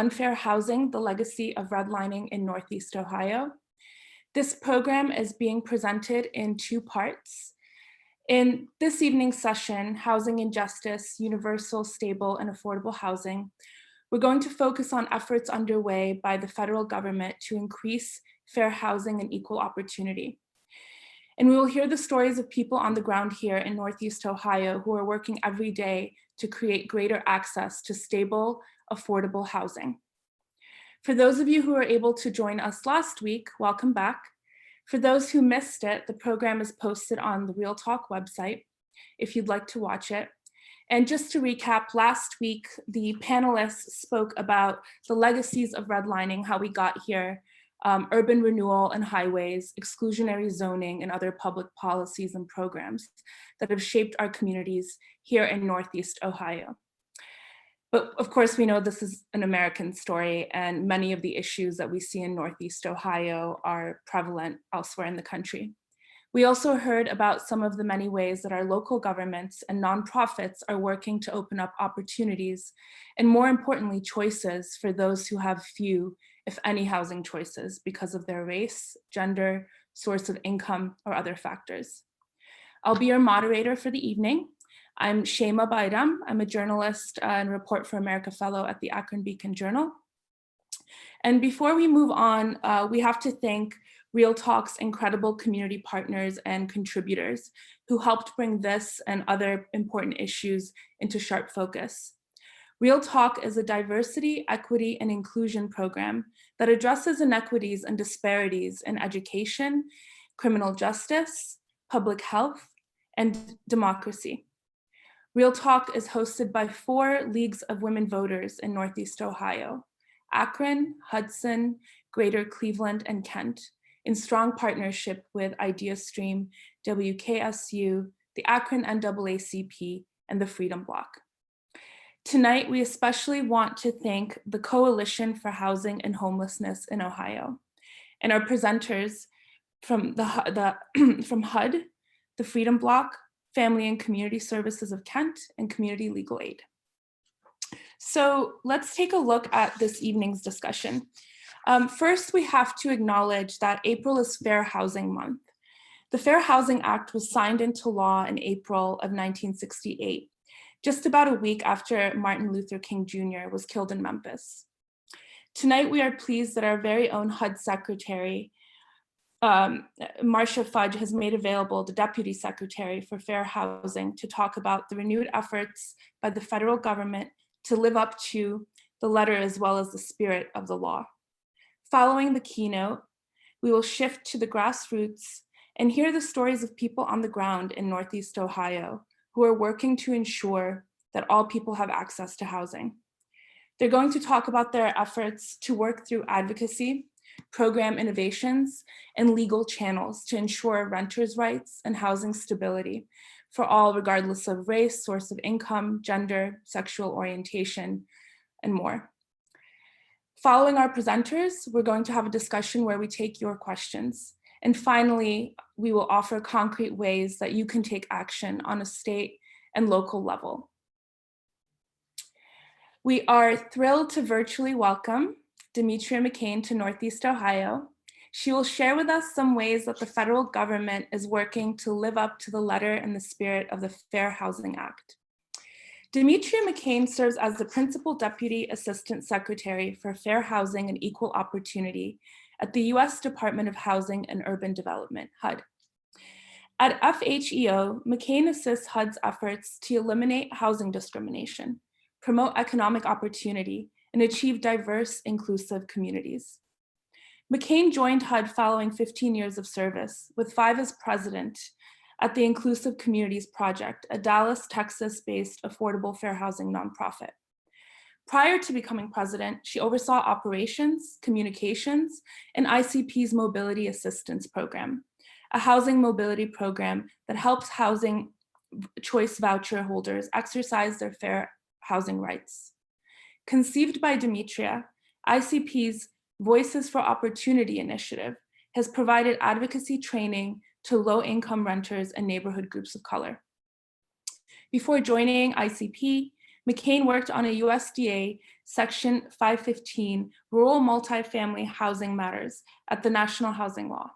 Unfair Housing, the Legacy of Redlining in Northeast Ohio. This program is being presented in two parts. In this evening's session, Housing and Justice, Universal, Stable, and Affordable Housing, we're going to focus on efforts underway by the federal government to increase fair housing and equal opportunity. And we will hear the stories of people on the ground here in Northeast Ohio who are working every day to create greater access to stable, affordable housing. For those of you who were able to join us last week, welcome back. For those who missed it, the program is posted on the Real Talk website if you'd like to watch it. And just to recap, last week, the panelists spoke about the legacies of redlining, how we got here, urban renewal and highways, exclusionary zoning, and other public policies and programs that have shaped our communities here in Northeast Ohio. But of course, we know this is an American story, and many of the issues that we see in Northeast Ohio are prevalent elsewhere in the country. We also heard about some of the many ways that our local governments and nonprofits are working to open up opportunities, and more importantly, choices for those who have few, if any, housing choices because of their race, gender, source of income, or other factors. I'll be your moderator for the evening. I'm Seyma Bayram. I'm a journalist and Report for America Fellow at the Akron Beacon Journal. And before we move on, we have to thank Real Talk's incredible community partners and contributors who helped bring this and other important issues into sharp focus. Real Talk is a diversity, equity, and inclusion program that addresses inequities and disparities in education, criminal justice, public health, and democracy. Real Talk is hosted by 4 leagues of women voters in Northeast Ohio: Akron, Hudson, Greater Cleveland, and Kent, in strong partnership with IdeaStream, WKSU, the Akron NAACP, and the Freedom BLOC. Tonight, we especially want to thank the Coalition for Housing and Homelessness in Ohio, and our presenters from from HUD, the Freedom BLOC, Family and Community Services of Kent, and Community Legal Aid. So let's take a look at this evening's discussion. First, we have to acknowledge that April is Fair Housing Month. The Fair Housing Act was signed into law in April of 1968, just about a week after Martin Luther King Jr. was killed in Memphis. Tonight, we are pleased that our very own HUD Secretary, Marcia Fudge, has made available the Deputy Secretary for Fair Housing to talk about the renewed efforts by the federal government to live up to the letter as well as the spirit of the law. Following the keynote, we will shift to the grassroots and hear the stories of people on the ground in Northeast Ohio who are working to ensure that all people have access to housing. They're going to talk about their efforts to work through advocacy, program innovations, and legal channels to ensure renters' rights and housing stability for all, regardless of race, source of income, gender, sexual orientation, and more. Following our presenters, we're going to have a discussion where we take your questions. And finally, we will offer concrete ways that you can take action on a state and local level. We are thrilled to virtually welcome Demetria McCain to Northeast Ohio. She will share with us some ways that the federal government is working to live up to the letter and the spirit of the Fair Housing Act. Demetria McCain serves as the Principal Deputy Assistant Secretary for Fair Housing and Equal Opportunity at the U.S. Department of Housing and Urban Development, HUD. At FHEO, McCain assists HUD's efforts to eliminate housing discrimination, promote economic opportunity, and achieve diverse, inclusive communities. McCain joined HUD following 15 years of service, with 5 as president at the Inclusive Communities Project, a Dallas, Texas-based affordable fair housing nonprofit. Prior to becoming president, she oversaw operations, communications, and ICP's Mobility Assistance Program, a housing mobility program that helps housing choice voucher holders exercise their fair housing rights. Conceived by Demetria, ICP's Voices for Opportunity initiative has provided advocacy training to low-income renters and neighborhood groups of color. Before joining ICP, McCain worked on a USDA Section 515 rural multifamily housing matters at the National Housing Law.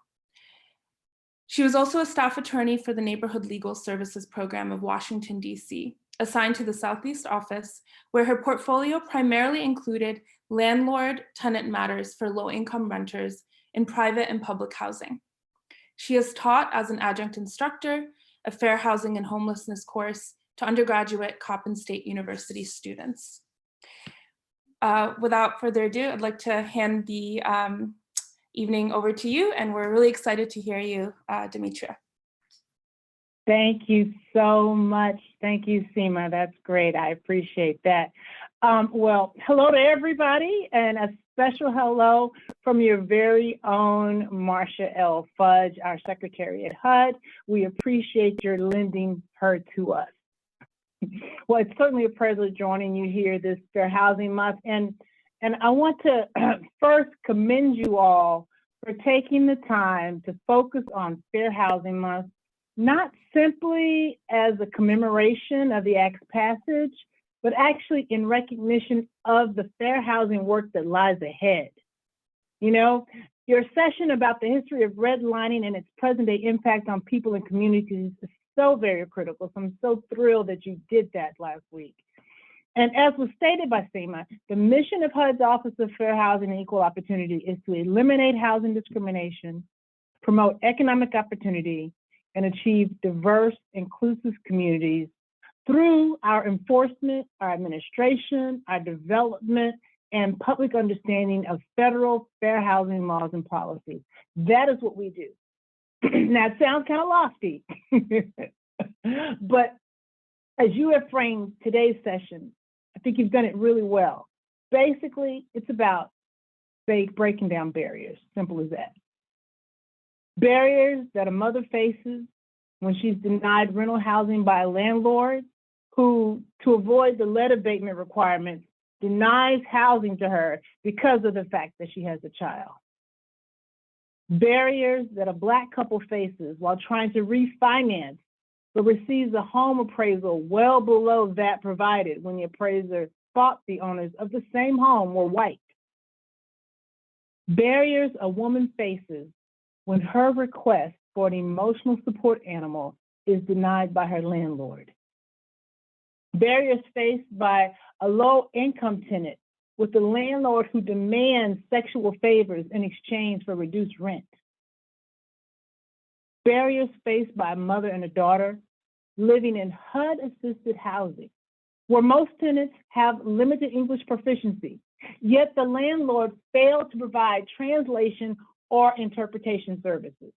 She was also a staff attorney for the Neighborhood Legal Services Program of Washington, D.C., assigned to the Southeast office, where her portfolio primarily included landlord tenant matters for low-income renters in private and public housing. She has taught as an adjunct instructor a fair housing and homelessness course to undergraduate Coppin State University students. Without further ado, I'd like to hand the evening over to you, and we're really excited to hear you, Demetria. Thank you so much. Thank you, Seyma. That's great. I appreciate that. Well, hello to everybody, and a special hello from your very own Marcia L. Fudge, our secretary at HUD. We appreciate your lending her to us. Well, it's certainly a pleasure joining you here this Fair Housing Month, and I want to first commend you all for taking the time to focus on Fair Housing Month, not simply as a commemoration of the Act's passage, but actually in recognition of the fair housing work that lies ahead. You know, your session about the history of redlining and its present-day impact on people and communities is so very critical. So I'm so thrilled that you did that last week. And as was stated by Seyma, the mission of HUD's Office of Fair Housing and Equal Opportunity is to eliminate housing discrimination, promote economic opportunity, and achieve diverse, inclusive communities through our enforcement, our administration, our development, and public understanding of federal fair housing laws and policies. That is what we do. Now, it sounds kind of lofty, but as you have framed today's session, I think you've done it really well. Basically, it's about breaking down barriers, simple as that. Barriers that a mother faces when she's denied rental housing by a landlord who, to avoid the lead abatement requirements, denies housing to her because of the fact that she has a child. Barriers that a Black couple faces while trying to refinance, but receives a home appraisal well below that provided when the appraiser thought the owners of the same home were white. Barriers a woman faces when her request for an emotional support animal is denied by her landlord. Barriers faced by a low-income tenant with the landlord who demands sexual favors in exchange for reduced rent. Barriers faced by a mother and a daughter living in HUD-assisted housing, where most tenants have limited English proficiency, yet the landlord failed to provide translation or interpretation services.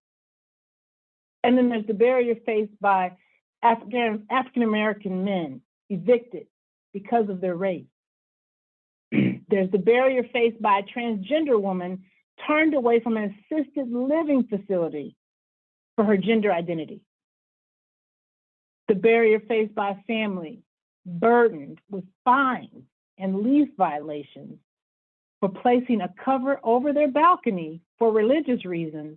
And then there's the barrier faced by African-American men evicted because of their race. There's the barrier faced by a transgender woman turned away from an assisted living facility for her gender identity. The barrier faced by a family burdened with fines and lease violations for placing a cover over their balcony for religious reasons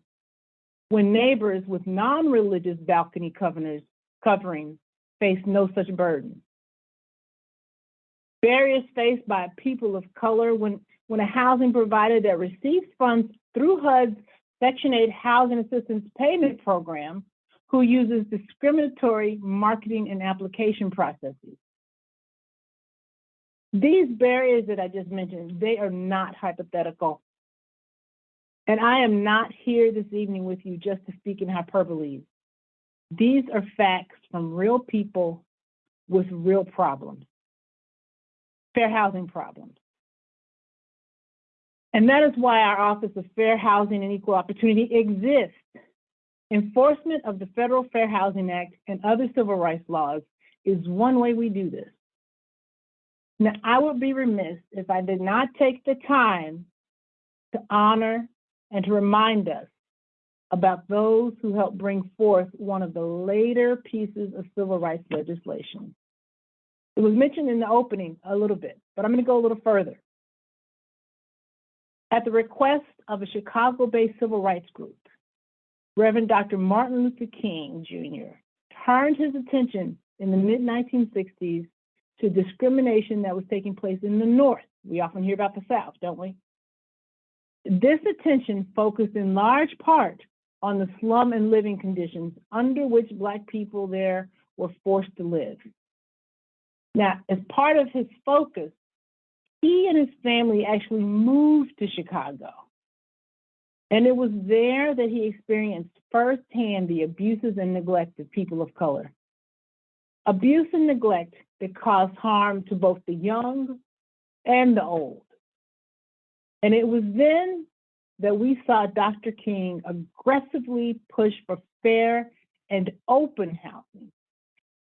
when neighbors with non-religious balcony coverings face no such burden. Barriers faced by people of color when a housing provider that receives funds through HUD's Section 8 Housing Assistance Payment Program who uses discriminatory marketing and application processes. These barriers that I just mentioned, they are not hypothetical. And I am not here this evening with you just to speak in hyperbole. These are facts from real people with real problems, fair housing problems. And that is why our Office of Fair Housing and Equal Opportunity exists. Enforcement of the Federal Fair Housing Act and other civil rights laws is one way we do this. Now, I would be remiss if I did not take the time to honor and to remind us about those who helped bring forth one of the later pieces of civil rights legislation. It was mentioned in the opening a little bit, but I'm going to go a little further. At the request of a Chicago-based civil rights group, Reverend Dr. Martin Luther King Jr. turned his attention in the mid-1960s to discrimination that was taking place in the North. We often hear about the South, don't we? This attention focused in large part on the slum and living conditions under which Black people there were forced to live. Now, as part of his focus, he and his family actually moved to Chicago. And it was there that he experienced firsthand the abuses and neglect of people of color. Abuse and neglect that caused harm to both the young and the old. And it was then that we saw Dr. King aggressively push for fair and open housing,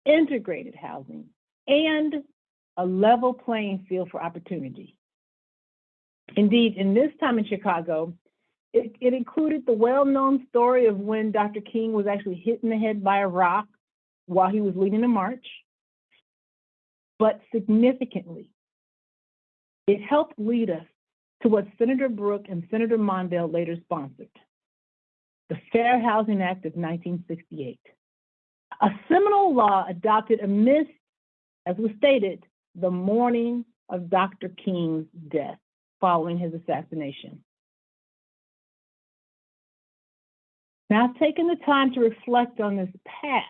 integrated housing, and a level playing field for opportunity. Indeed, in this time in Chicago, it included the well-known story of when Dr. King was actually hit in the head by a rock while he was leading a march. But significantly, it helped lead us to what Senator Brooke and Senator Mondale later sponsored, the Fair Housing Act of 1968, a seminal law adopted amidst, as was stated, the morning of Dr. King's death following his assassination. Now, I've taken the time to reflect on this past,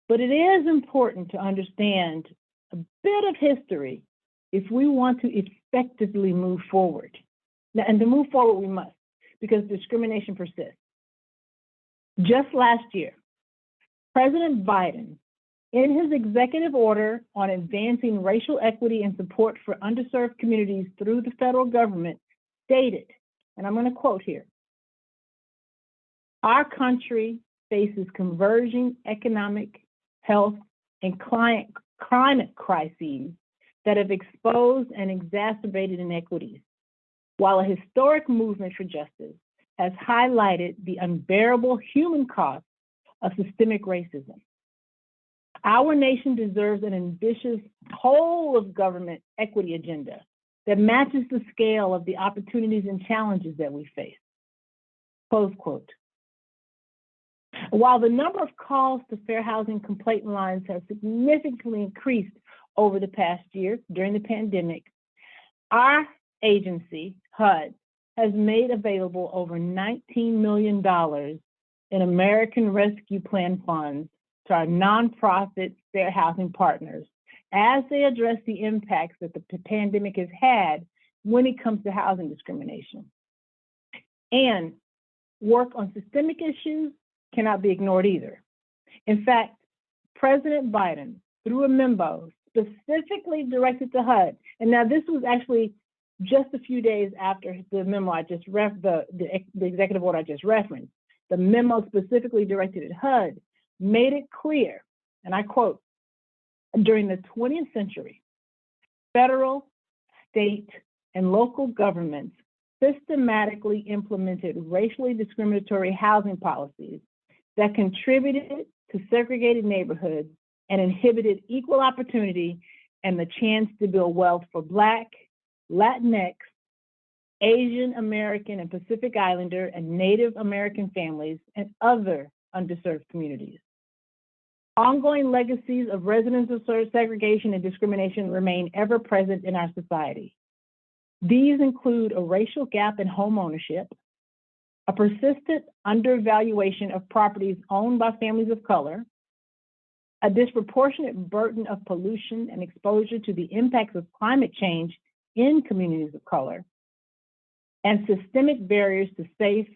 but it is important to understand a bit of history if we want to effectively move forward. Now, and to move forward, we must, because discrimination persists. Just last year, President Biden, in his executive order on advancing racial equity and support for underserved communities through the federal government, stated, and I'm going to quote here, "Our country faces converging economic, health, and climate crises that have exposed and exacerbated inequities, while a historic movement for justice has highlighted the unbearable human cost of systemic racism. Our nation deserves an ambitious whole of government equity agenda that matches the scale of the opportunities and challenges that we face." Close quote. While the number of calls to fair housing complaint lines have significantly increased over the past year during the pandemic, our agency, HUD, has made available over $19 million in American Rescue Plan funds to our nonprofit fair housing partners as they address the impacts that the pandemic has had when it comes to housing discrimination. And work on systemic issues cannot be ignored either. In fact, President Biden, through a memo specifically directed to HUD, and now this was actually just a few days after the memo I just the executive order I just referenced, the memo specifically directed at HUD made it clear, and I quote, "During the 20th century, federal, state, and local governments systematically implemented racially discriminatory housing policies that contributed to segregated neighborhoods and inhibited equal opportunity and the chance to build wealth for Black, Latinx, Asian American and Pacific Islander and Native American families and other underserved communities. Ongoing legacies of residential segregation and discrimination remain ever present in our society. These include a racial gap in home ownership, a persistent undervaluation of properties owned by families of color, a disproportionate burden of pollution and exposure to the impacts of climate change in communities of color, and systemic barriers to safe,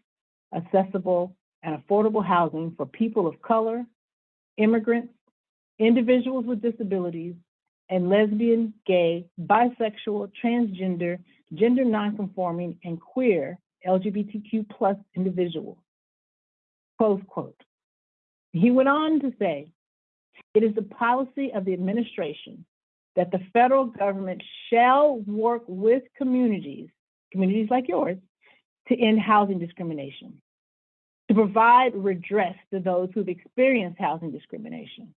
accessible, and affordable housing for people of color, immigrants, individuals with disabilities, and lesbian, gay, bisexual, transgender, gender nonconforming, and queer LGBTQ plus individuals." Close quote. He went on to say, "It is the policy of the administration that the federal government shall work with communities like yours, to end housing discrimination, to provide redress to those who've experienced housing discrimination,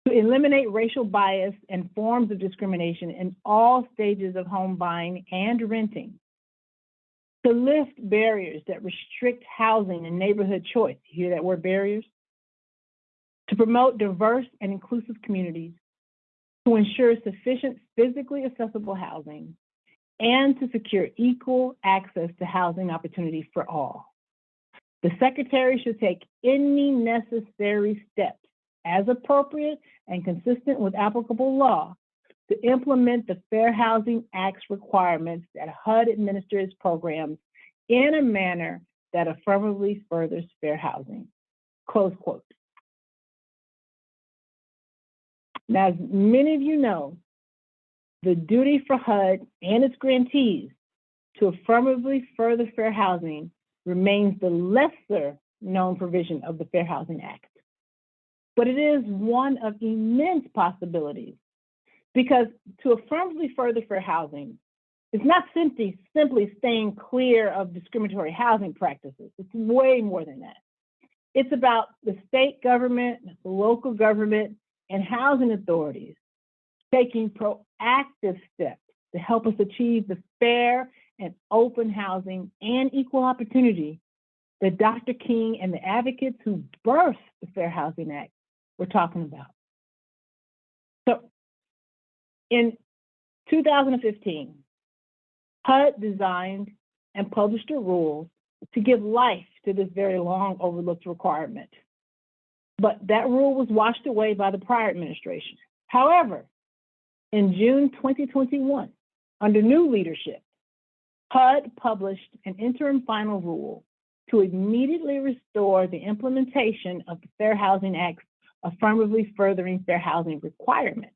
to eliminate racial bias and forms of discrimination in all stages of home buying and renting, to lift barriers that restrict housing and neighborhood choice." You hear that word, barriers? "To promote diverse and inclusive communities, to ensure sufficient physically accessible housing, and to secure equal access to housing opportunities for all. The Secretary should take any necessary steps as appropriate and consistent with applicable law to implement the Fair Housing Act's requirements that HUD administers programs in a manner that affirmatively furthers fair housing. Close quote. Now, as many of you know, the duty for HUD and its grantees to affirmatively further fair housing remains the lesser known provision of the Fair Housing Act. But it is one of immense possibilities, because to affirmatively further fair housing is not simply staying clear of discriminatory housing practices. It's way more than that. It's about the state government, the local government, and housing authorities taking proactive steps to help us achieve the fair and open housing and equal opportunity that Dr. King and the advocates who birthed the Fair Housing Act were talking about. So in 2015, HUD designed and published a rule to give life to this very long overlooked requirement. But that rule was washed away by the prior administration. However, in June 2021, under new leadership, HUD published an interim final rule to immediately restore the implementation of the Fair Housing Act's affirmatively furthering fair housing requirement.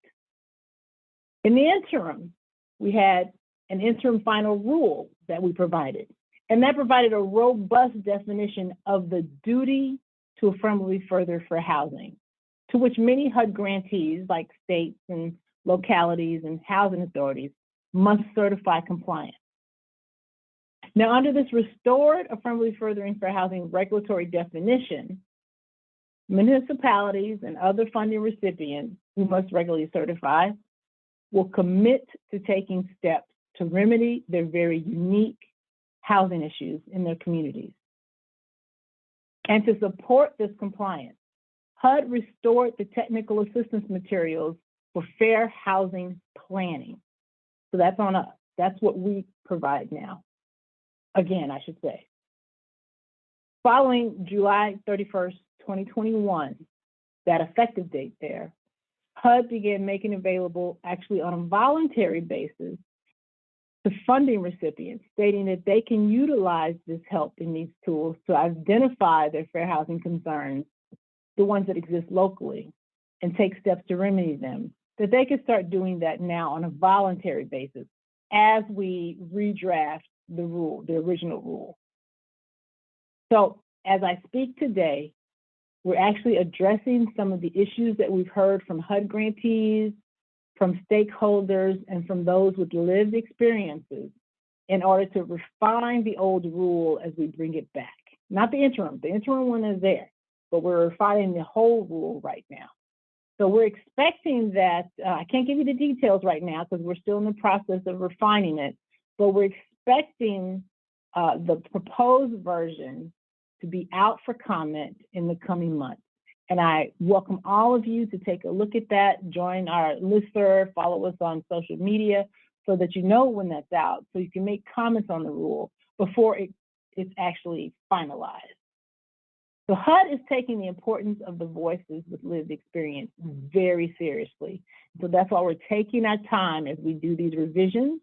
In the interim, we had an interim final rule that we provided, and that provided a robust definition of the duty to affirmatively further fair housing, to which many HUD grantees, like states and localities and housing authorities, must certify compliance. Now, under this restored affirmatively furthering fair housing regulatory definition, municipalities and other funding recipients who must regularly certify will commit to taking steps to remedy their very unique housing issues in their communities. And to support this compliance, HUD restored the technical assistance materials for fair housing planning. So that's on us. That's what we provide now. Again, I should say. Following July 31st, 2021, that effective date there, HUD began making available, actually on a voluntary basis, to funding recipients, stating that they can utilize this help in these tools to identify their fair housing concerns, the ones that exist locally, and take steps to remedy them, that they can start doing that now on a voluntary basis as we redraft the rule, the original rule. So as I speak today, we're actually addressing some of the issues that we've heard from HUD grantees, from stakeholders, and from those with lived experiences in order to refine the old rule as we bring it back. Not the interim one is there, but we're refining the whole rule right now. So we're expecting that, I can't give you the details right now because we're still in the process of refining it, but we're expecting the proposed version to be out for comment in the coming months. And I welcome all of you to take a look at that, join our listserv, follow us on social media so that you know when that's out, so you can make comments on the rule before it's actually finalized. So HUD is taking the importance of the voices with lived experience very seriously. So that's why we're taking our time as we do these revisions.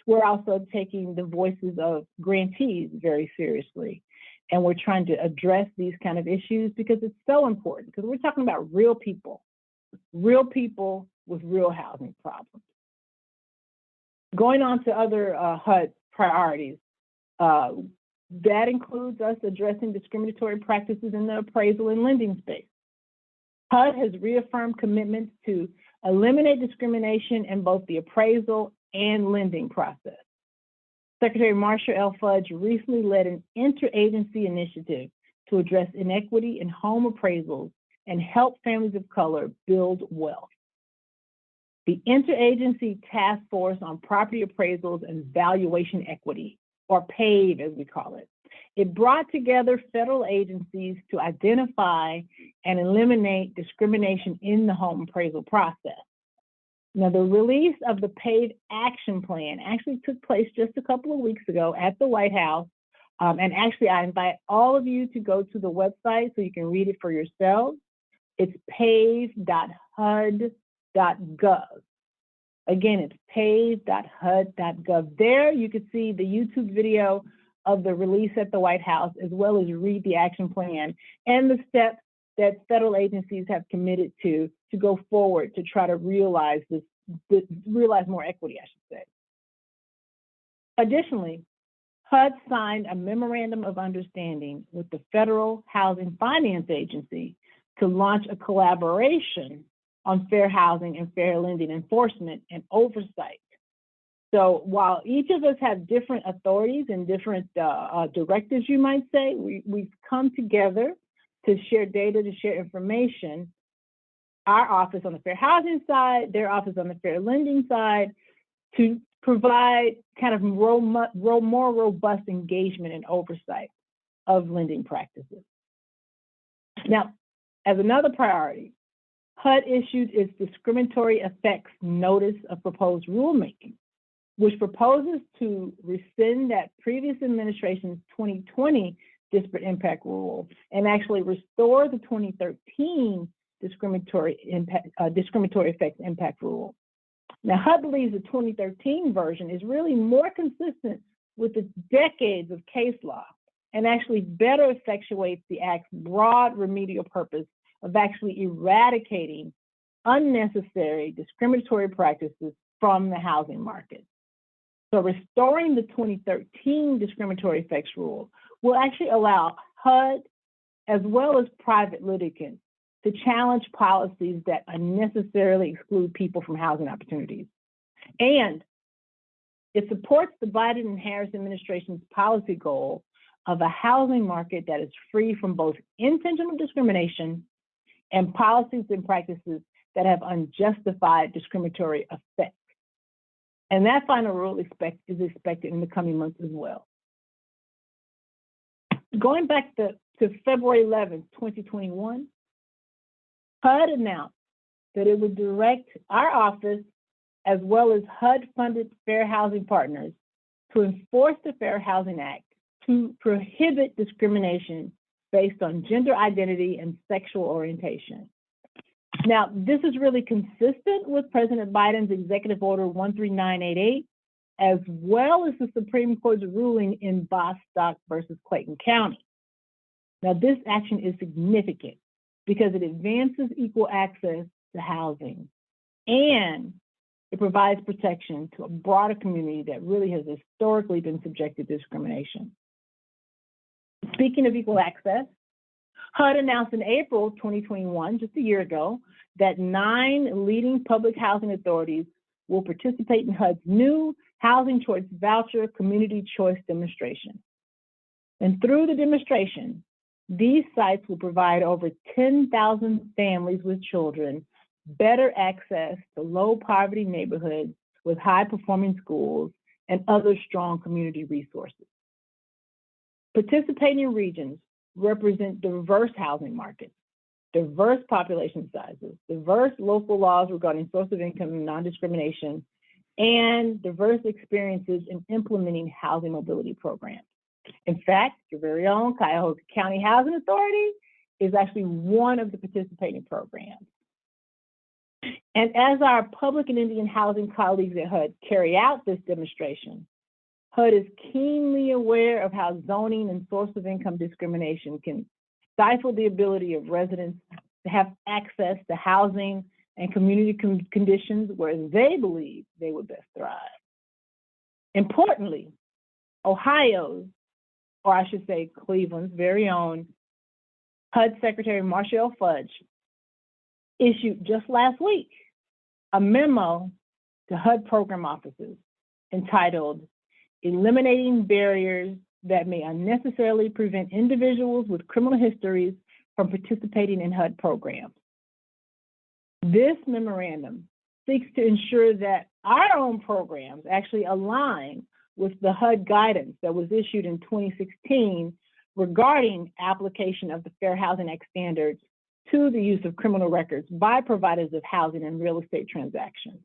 We're also taking the voices of grantees very seriously. And we're trying to address these kind of issues because it's so important, because we're talking about real people with real housing problems. Going on to other HUD priorities, that includes us addressing discriminatory practices in the appraisal and lending space. HUD has reaffirmed commitments to eliminate discrimination in both the appraisal and lending process. Secretary Marsha L. Fudge recently led an interagency initiative to address inequity in home appraisals and help families of color build wealth. The Interagency Task Force on Property Appraisals and Valuation Equity, or PAVE as we call it. It brought together federal agencies to identify and eliminate discrimination in the home appraisal process. Now, the release of the paid action plan actually took place just a couple of weeks ago at the White House. And actually, I invite all of you to go to the website so you can read it for yourselves. It's pave.hud.gov. Again, it's pave.hud.gov. There you can see the YouTube video of the release at the White House, as well as read the action plan and the steps that federal agencies have committed to go forward to try to realize realize more equity, I should say. Additionally, HUD signed a memorandum of understanding with the Federal Housing Finance Agency to launch a collaboration on fair housing and fair lending enforcement and oversight. So while each of us have different authorities and different directives, you might say, we've come together to share data, to share information. Our office on the fair housing side, their office on the fair lending side, to provide kind of more robust engagement and oversight of lending practices. Now, as another priority, HUD issued its discriminatory effects notice of proposed rulemaking, which proposes to rescind that previous administration's 2020 disparate impact rule and actually restore the 2013 discriminatory effects impact rule. Now, HUD believes the 2013 version is really more consistent with the decades of case law and actually better effectuates the Act's broad remedial purpose of actually eradicating unnecessary discriminatory practices from the housing market. So restoring the 2013 discriminatory effects rule will actually allow HUD, as well as private litigants, to challenge policies that unnecessarily exclude people from housing opportunities. And it supports the Biden and Harris administration's policy goal of a housing market that is free from both intentional discrimination and policies and practices that have unjustified discriminatory effects. And that final rule is expected in the coming months as well. Going back to February 11th, 2021, HUD announced that it would direct our office, as well as HUD-funded fair housing partners, to enforce the Fair Housing Act to prohibit discrimination based on gender identity and sexual orientation. Now, this is really consistent with President Biden's Executive Order 13988, as well as the Supreme Court's ruling in Bostock versus Clayton County. Now, this action is significant because it advances equal access to housing and it provides protection to a broader community that really has historically been subjected to discrimination. Speaking of equal access, HUD announced in April 2021, just a year ago, that 9 leading public housing authorities will participate in HUD's new Housing Choice Voucher Community Choice Demonstration. And through the demonstration, these sites will provide over 10,000 families with children better access to low poverty neighborhoods with high performing schools and other strong community resources. Participating regions represent diverse housing markets, diverse population sizes, diverse local laws regarding source of income and non-discrimination, and diverse experiences in implementing housing mobility programs. In fact, your very own Cuyahoga County Housing Authority is actually one of the participating programs. And as our public and Indian housing colleagues at HUD carry out this demonstration, HUD is keenly aware of how zoning and source of income discrimination can stifle the ability of residents to have access to housing and community conditions where they believe they would best thrive. Importantly, Ohio's, or I should say Cleveland's very own HUD Secretary Marshall Fudge issued just last week a memo to HUD program offices entitled Eliminating Barriers That May Unnecessarily Prevent Individuals with Criminal Histories from Participating in HUD Programs. This memorandum seeks to ensure that our own programs actually align with the HUD guidance that was issued in 2016 regarding application of the Fair Housing Act standards to the use of criminal records by providers of housing and real estate transactions.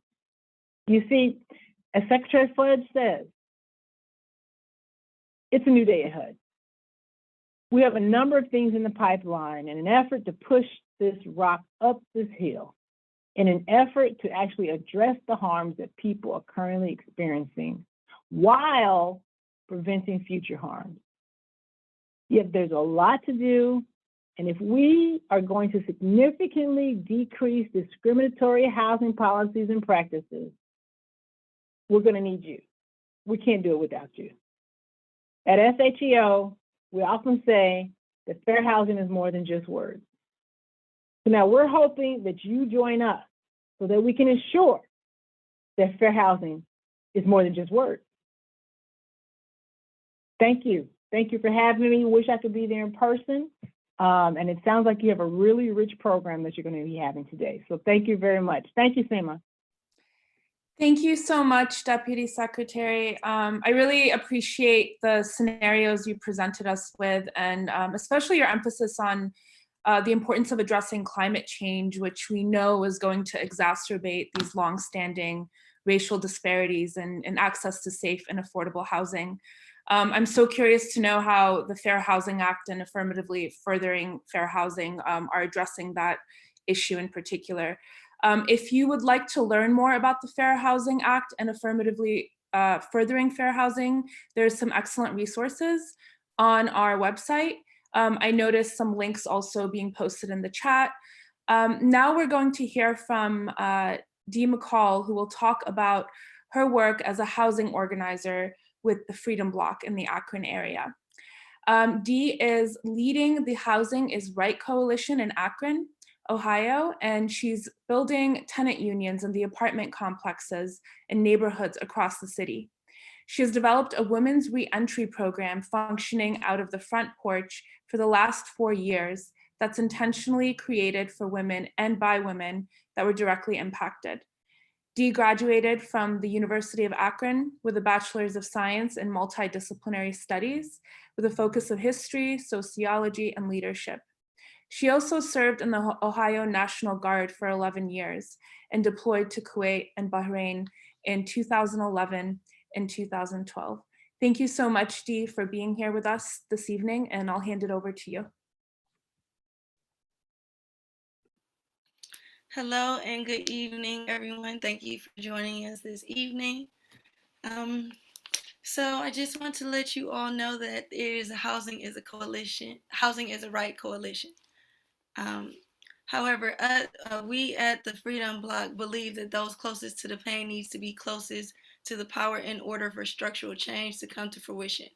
You see, as Secretary Fudge says, it's a new day at HUD. We have a number of things in the pipeline in an effort to push this rock up this hill, in an effort to actually address the harms that people are currently experiencing while preventing future harms. Yet there's a lot to do, and if we are going to significantly decrease discriminatory housing policies and practices, we're going to need you. We can't do it without you. At SHEO, we often say that fair housing is more than just words. So now we're hoping that you join us so that we can ensure that fair housing is more than just words. Thank you. Thank you for having me. Wish I could be there in person. And it sounds like you have a really rich program that you're going to be having today. So thank you very much. Thank you, Seyma. Thank you so much, Deputy Secretary. I really appreciate the scenarios you presented us with, and especially your emphasis on the importance of addressing climate change, which we know is going to exacerbate these longstanding racial disparities in access to safe and affordable housing. I'm so curious to know how the Fair Housing Act and affirmatively furthering fair housing are addressing that issue in particular. If you would like to learn more about the Fair Housing Act and affirmatively furthering fair housing, there's some excellent resources on our website. I noticed some links also being posted in the chat. Now we're going to hear from Dee McCall, who will talk about her work as a housing organizer with the Freedom BLOC in the Akron area. Dee is leading the Housing is Right Coalition in Akron, Ohio, and she's building tenant unions in the apartment complexes and neighborhoods across the city. She has developed a women's re-entry program functioning out of the front porch for the last 4 years that's intentionally created for women and by women that were directly impacted. Dee graduated from the University of Akron with a Bachelor's of Science in Multidisciplinary Studies with a focus of history, sociology, and leadership. She also served in the Ohio National Guard for 11 years and deployed to Kuwait and Bahrain in 2011 and 2012. Thank you so much, Dee, for being here with us this evening, and I'll hand it over to you. Hello and good evening, everyone. Thank you for joining us this evening. So I just want to let you all know that Housing is a Coalition. Housing is a Right Coalition. However, we at the Freedom BLOC believe that those closest to the pain needs to be closest to the power in order for structural change to come to fruition.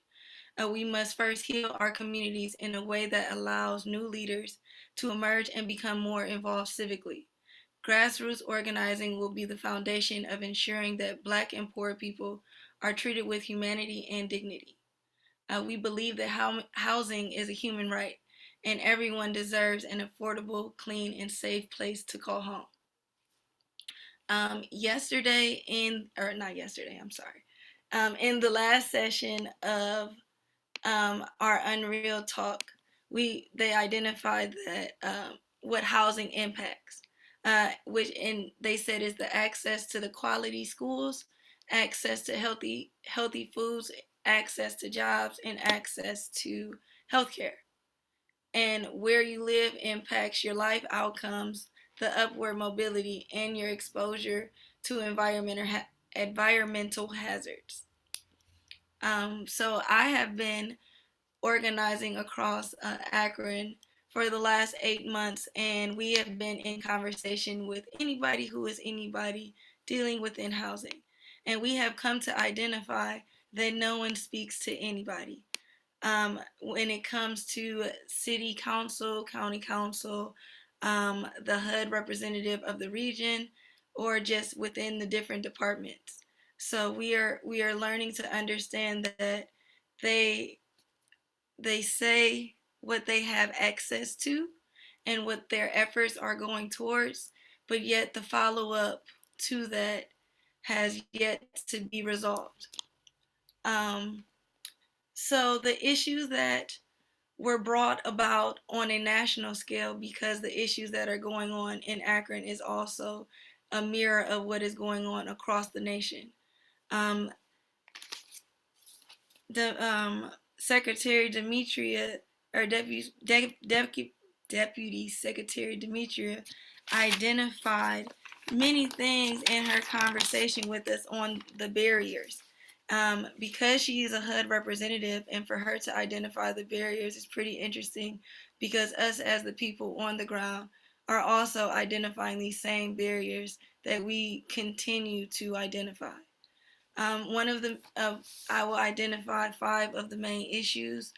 We must first heal our communities in a way that allows new leaders to emerge and become more involved civically. Grassroots organizing will be the foundation of ensuring that Black and poor people are treated with humanity and dignity. We believe that housing is a human right, and everyone deserves an affordable, clean, and safe place to call home. In the last session of our Unreal Talk, they identified that what housing impacts, which they said is the access to the quality schools, access to healthy foods, access to jobs, and access to healthcare. And where you live impacts your life outcomes, the upward mobility, and your exposure to environmental hazards. So I have been organizing across Akron for the last 8 months, and we have been in conversation with anybody who is anybody dealing within housing. And we have come to identify that no one speaks to anybody. When it comes to city council, county council, the HUD representative of the region, or just within the different departments. So we are learning to understand that they say what they have access to and what their efforts are going towards, but yet the follow-up to that has yet to be resolved. So the issues that were brought about on a national scale, because the issues that are going on in Akron is also a mirror of what is going on across the nation. The Secretary Demetria, or Deputy Secretary Demetria, identified many things in her conversation with us on the barriers. Because she is a HUD representative, and for her to identify the barriers is pretty interesting, because us as the people on the ground are also identifying these same barriers that we continue to identify. I will identify 5 of the main issues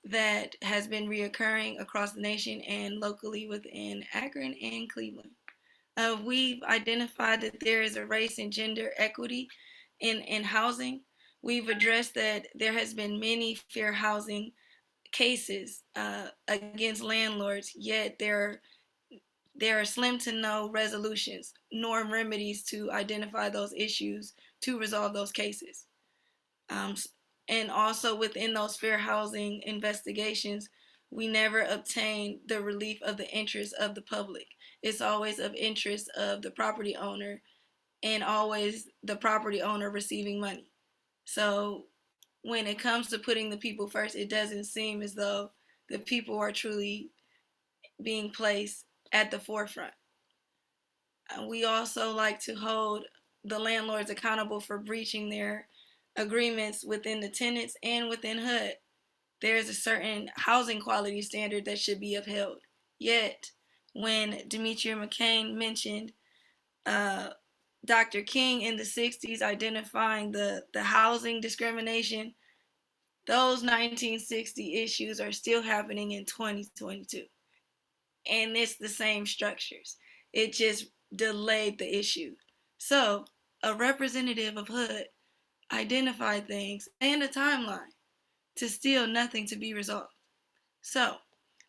that has been reoccurring across the nation and locally within Akron and Cleveland. We've identified that there is a race and gender equity in housing. We've addressed that there has been many fair housing cases against landlords, yet there are slim to no resolutions nor remedies to identify those issues to resolve those cases. And also within those fair housing investigations, we never obtain the relief of the interest of the public. It's always of interest of the property owner, and always the property owner receiving money. So when it comes to putting the people first, it doesn't seem as though the people are truly being placed at the forefront. We also like to hold the landlords accountable for breaching their agreements within the tenants and within HUD. There's a certain housing quality standard that should be upheld. Yet, when Demetria McCain mentioned Dr. King in the 60s identifying the housing discrimination, those 1960 issues are still happening in 2022. And it's the same structures. It just delayed the issue. So, a representative of HUD identified things and a timeline to still nothing to be resolved. So,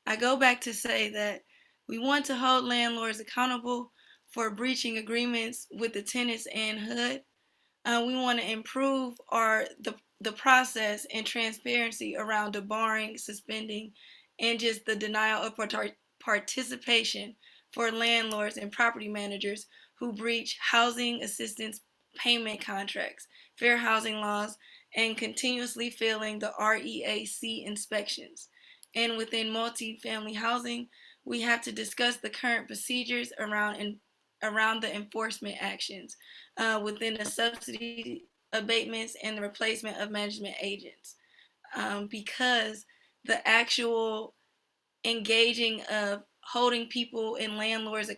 I go back to say that we want to hold landlords accountable for breaching agreements with the tenants and HUD. We want to improve the process and transparency around debarring, suspending, and just the denial of participation for landlords and property managers who breach housing assistance payment contracts, fair housing laws, and continuously failing the REAC inspections. And within multifamily housing, we have to discuss the current procedures around the enforcement actions within the subsidy abatements and the replacement of management agents, because the actual engaging of holding people and landlords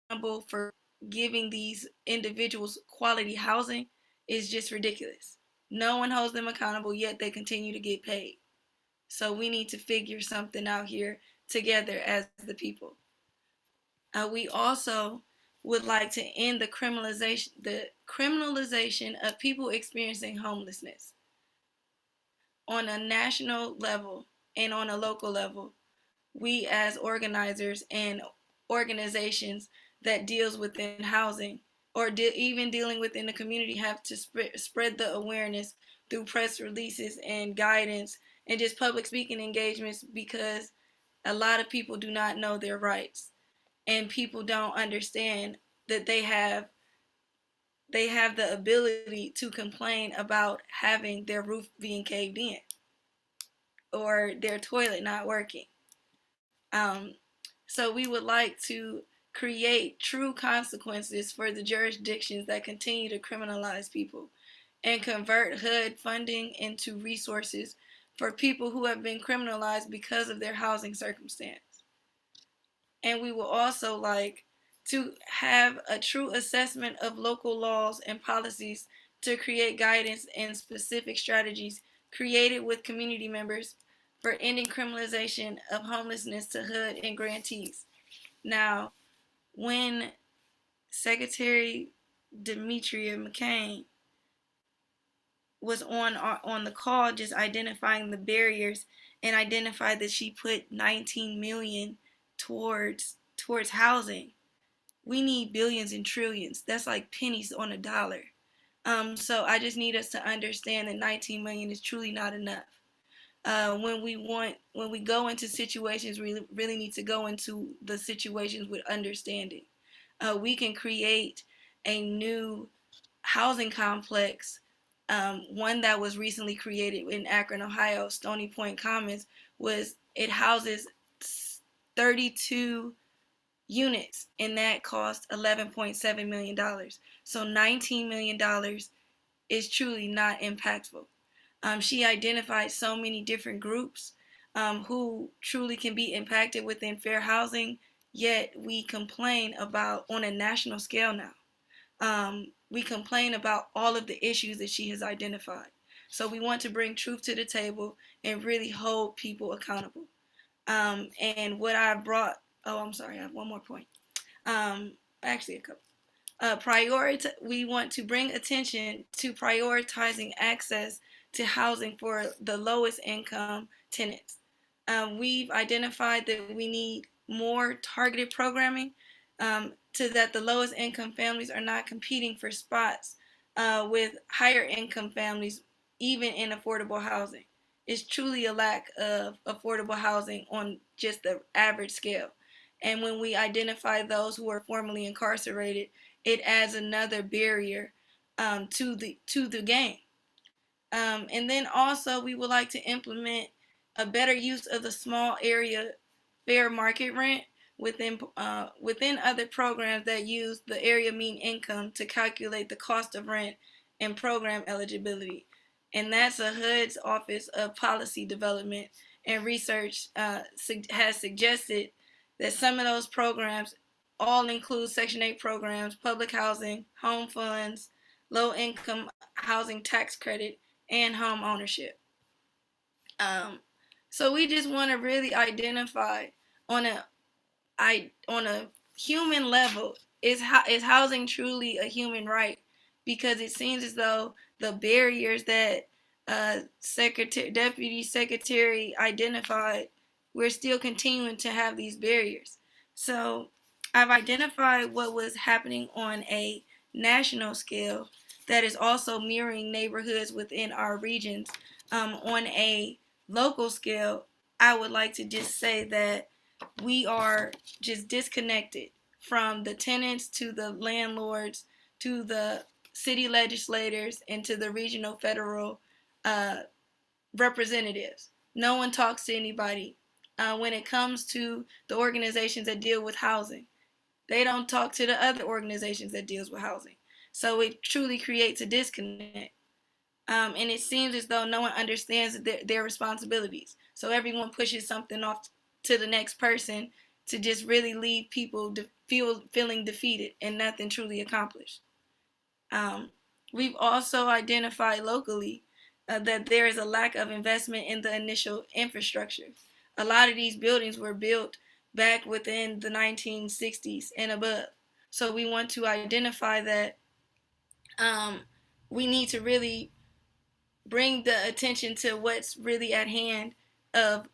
accountable for giving these individuals quality housing is just ridiculous. No one holds them accountable, yet they continue to get paid. So we need to figure something out here together as the people. We also would like to end the criminalization of people experiencing homelessness on a national level and on a local level. We as organizers and organizations that deals within housing or even dealing within the community have to spread the awareness through press releases and guidance and just public speaking engagements, because a lot of people do not know their rights, and people don't understand that they have the ability to complain about having their roof being caved in or their toilet not working. So we would like to create true consequences for the jurisdictions that continue to criminalize people and convert HUD funding into resources for people who have been criminalized because of their housing circumstance. And we will also like to have a true assessment of local laws and policies to create guidance and specific strategies created with community members for ending criminalization of homelessness to HUD and grantees. Now, when Secretary Demetria McCain was on the call just identifying the barriers and identified that she put 19 million towards housing, we need billions and trillions. That's like pennies on a dollar. So I just need us to understand that 19 million is truly not enough. When we go into situations, we really need to go into the situations with understanding. We can create a new housing complex, one that was recently created in Akron, Ohio, Stony Point Commons. It houses 32 units, and that cost $11.7 million. So $19 million is truly not impactful. She identified so many different groups who truly can be impacted within fair housing, yet we complain about on a national scale now. We complain about all of the issues that she has identified. So we want to bring truth to the table and really hold people accountable. And what I brought, I'm sorry, I have one more point. Actually, a couple. We want to bring attention to prioritizing access to housing for the lowest income tenants. We've identified that we need more targeted programming so that the lowest income families are not competing for spots with higher income families, even in affordable housing. It's truly a lack of affordable housing on just the average scale. And when we identify those who are formerly incarcerated, it adds another barrier to the game. And then also we would like to implement a better use of the small area fair market rent within other programs that use the area mean income to calculate the cost of rent and program eligibility. And that's a HUD's Office of Policy Development and Research has suggested that some of those programs all include Section 8 programs, public housing, home funds, low-income housing tax credit, and home ownership. So we just want to really identify on a human level, is housing truly a human right? Because it seems as though the barriers that Deputy Secretary identified, we're still continuing to have these barriers. So I've identified what was happening on a national scale that is also mirroring neighborhoods within our regions. On a local scale, I would like to just say that we are just disconnected from the tenants to the landlords to the city legislators and to the regional federal representatives. No one talks to anybody. When it comes to the organizations that deal with housing, they don't talk to the other organizations that deals with housing. So it truly creates a disconnect. And it seems as though no one understands their responsibilities. So everyone pushes something off to the next person to just really leave people feeling defeated and nothing truly accomplished. We've also identified locally that there is a lack of investment in the initial infrastructure. A lot of these buildings were built back within the 1960s and above. So we want to identify that we need to really bring the attention to what's really at hand of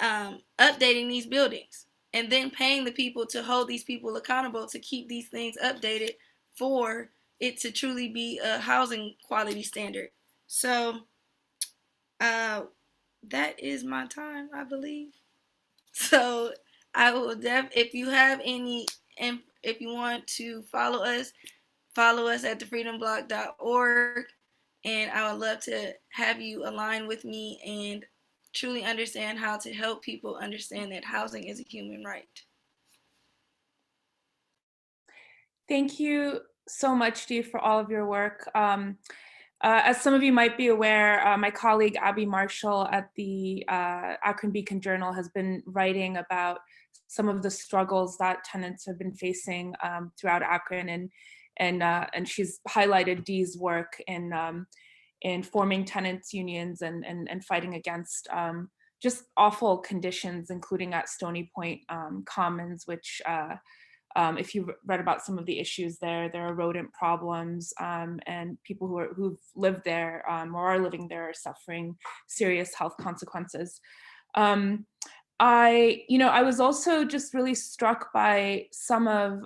updating these buildings and then paying the people to hold these people accountable to keep these things updated for it to truly be a housing quality standard. So that is my time, I believe. So I will if you have any, if you want to follow us at thefreedomblock.org, and I would love to have you align with me and truly understand how to help people understand that housing is a human right. Thank you so much, Dee, for all of your work. As some of you might be aware, my colleague Abby Marshall at the Akron Beacon Journal has been writing about some of the struggles that tenants have been facing throughout Akron, and she's highlighted Dee's work in forming tenants unions and fighting against just awful conditions, including at Stony Point Commons, which if you read about some of the issues there are rodent problems, and people who've lived there or are living there are suffering serious health consequences. I was also just really struck by some of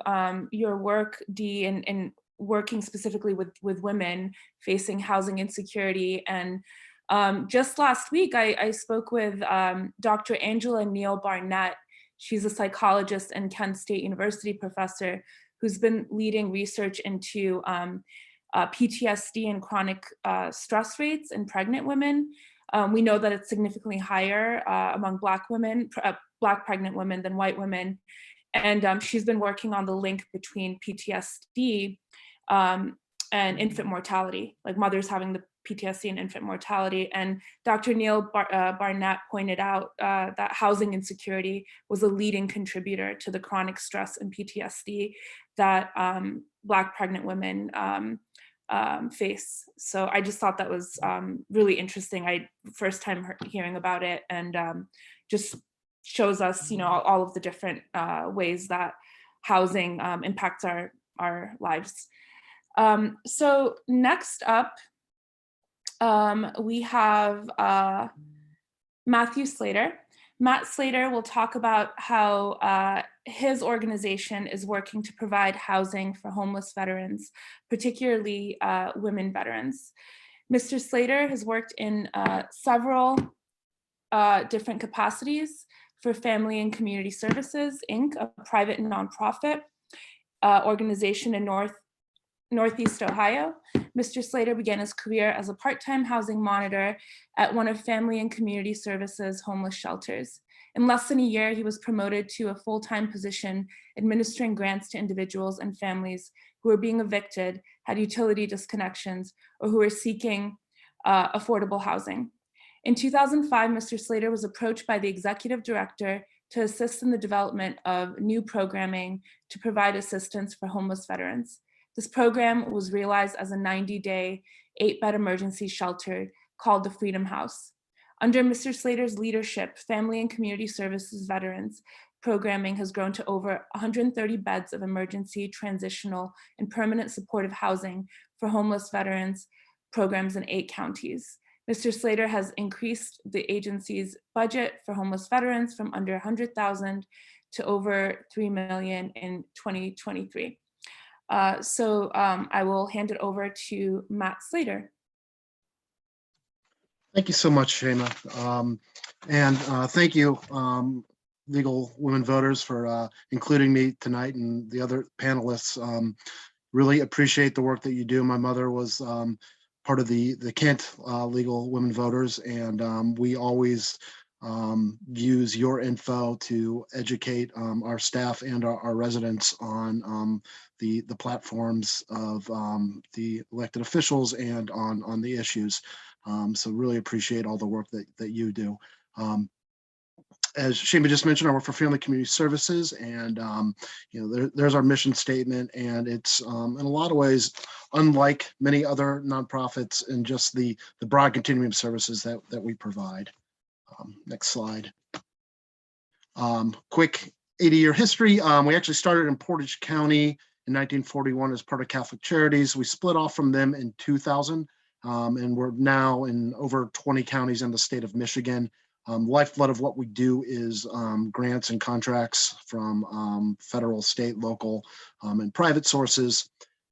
your work, Dee, in working specifically with women facing housing insecurity. And just last week, I spoke with Dr. Angela Neal Barnett. She's a psychologist and Kent State University professor who's been leading research into PTSD and chronic stress rates in pregnant women. We know that it's significantly higher among Black women, Black pregnant women than white women. And she's been working on the link between PTSD and infant mortality, like mothers having the PTSD and infant mortality. And Dr. Neil Barnett pointed out that housing insecurity was a leading contributor to the chronic stress and PTSD that Black pregnant women face. So I just thought that was really interesting. First time hearing about it, and just shows us, all of the different ways that housing impacts our lives. So next up, we have Matthew Slater. Matt Slater will talk about how his organization is working to provide housing for homeless veterans, particularly women veterans. Mr. Slater has worked in several different capacities for Family and Community Services, Inc., a private nonprofit organization in Northeast Ohio. Mr. Slater began his career as a part-time housing monitor at one of Family and Community Services homeless shelters. In less than a year, he was promoted to a full-time position administering grants to individuals and families who were being evicted, had utility disconnections, or who were seeking affordable housing. In 2005, Mr. Slater was approached by the executive director to assist in the development of new programming to provide assistance for homeless veterans. This program was realized as a 90-day, 8-bed emergency shelter called the Freedom House. Under Mr. Slater's leadership, Family and Community Services veterans programming has grown to over 130 beds of emergency, transitional, and permanent supportive housing for homeless veterans programs in 8 counties. Mr. Slater has increased the agency's budget for homeless veterans from under $100,000 to over $3 million in 2023. So I will hand it over to Matt Slater. Thank you so much, Seyma. And thank you, Legal Women Voters, for including me tonight and the other panelists. Really appreciate the work that you do. My mother was part of the Kent Legal Women Voters, and we always use your info to educate our staff and our residents on the platforms of the elected officials and on the issues. So really appreciate all the work that you do. As Seyma just mentioned, I work for Family Community Services, and there's our mission statement, and it's in a lot of ways unlike many other nonprofits in just the broad continuum of services that we provide. Next slide. Quick 80-year history. We actually started in Portage County in 1941 as part of Catholic Charities. We split off from them in 2000, and we're now in over 20 counties in the state of Michigan. Lifeblood of what we do is grants and contracts from federal, state, local, and private sources.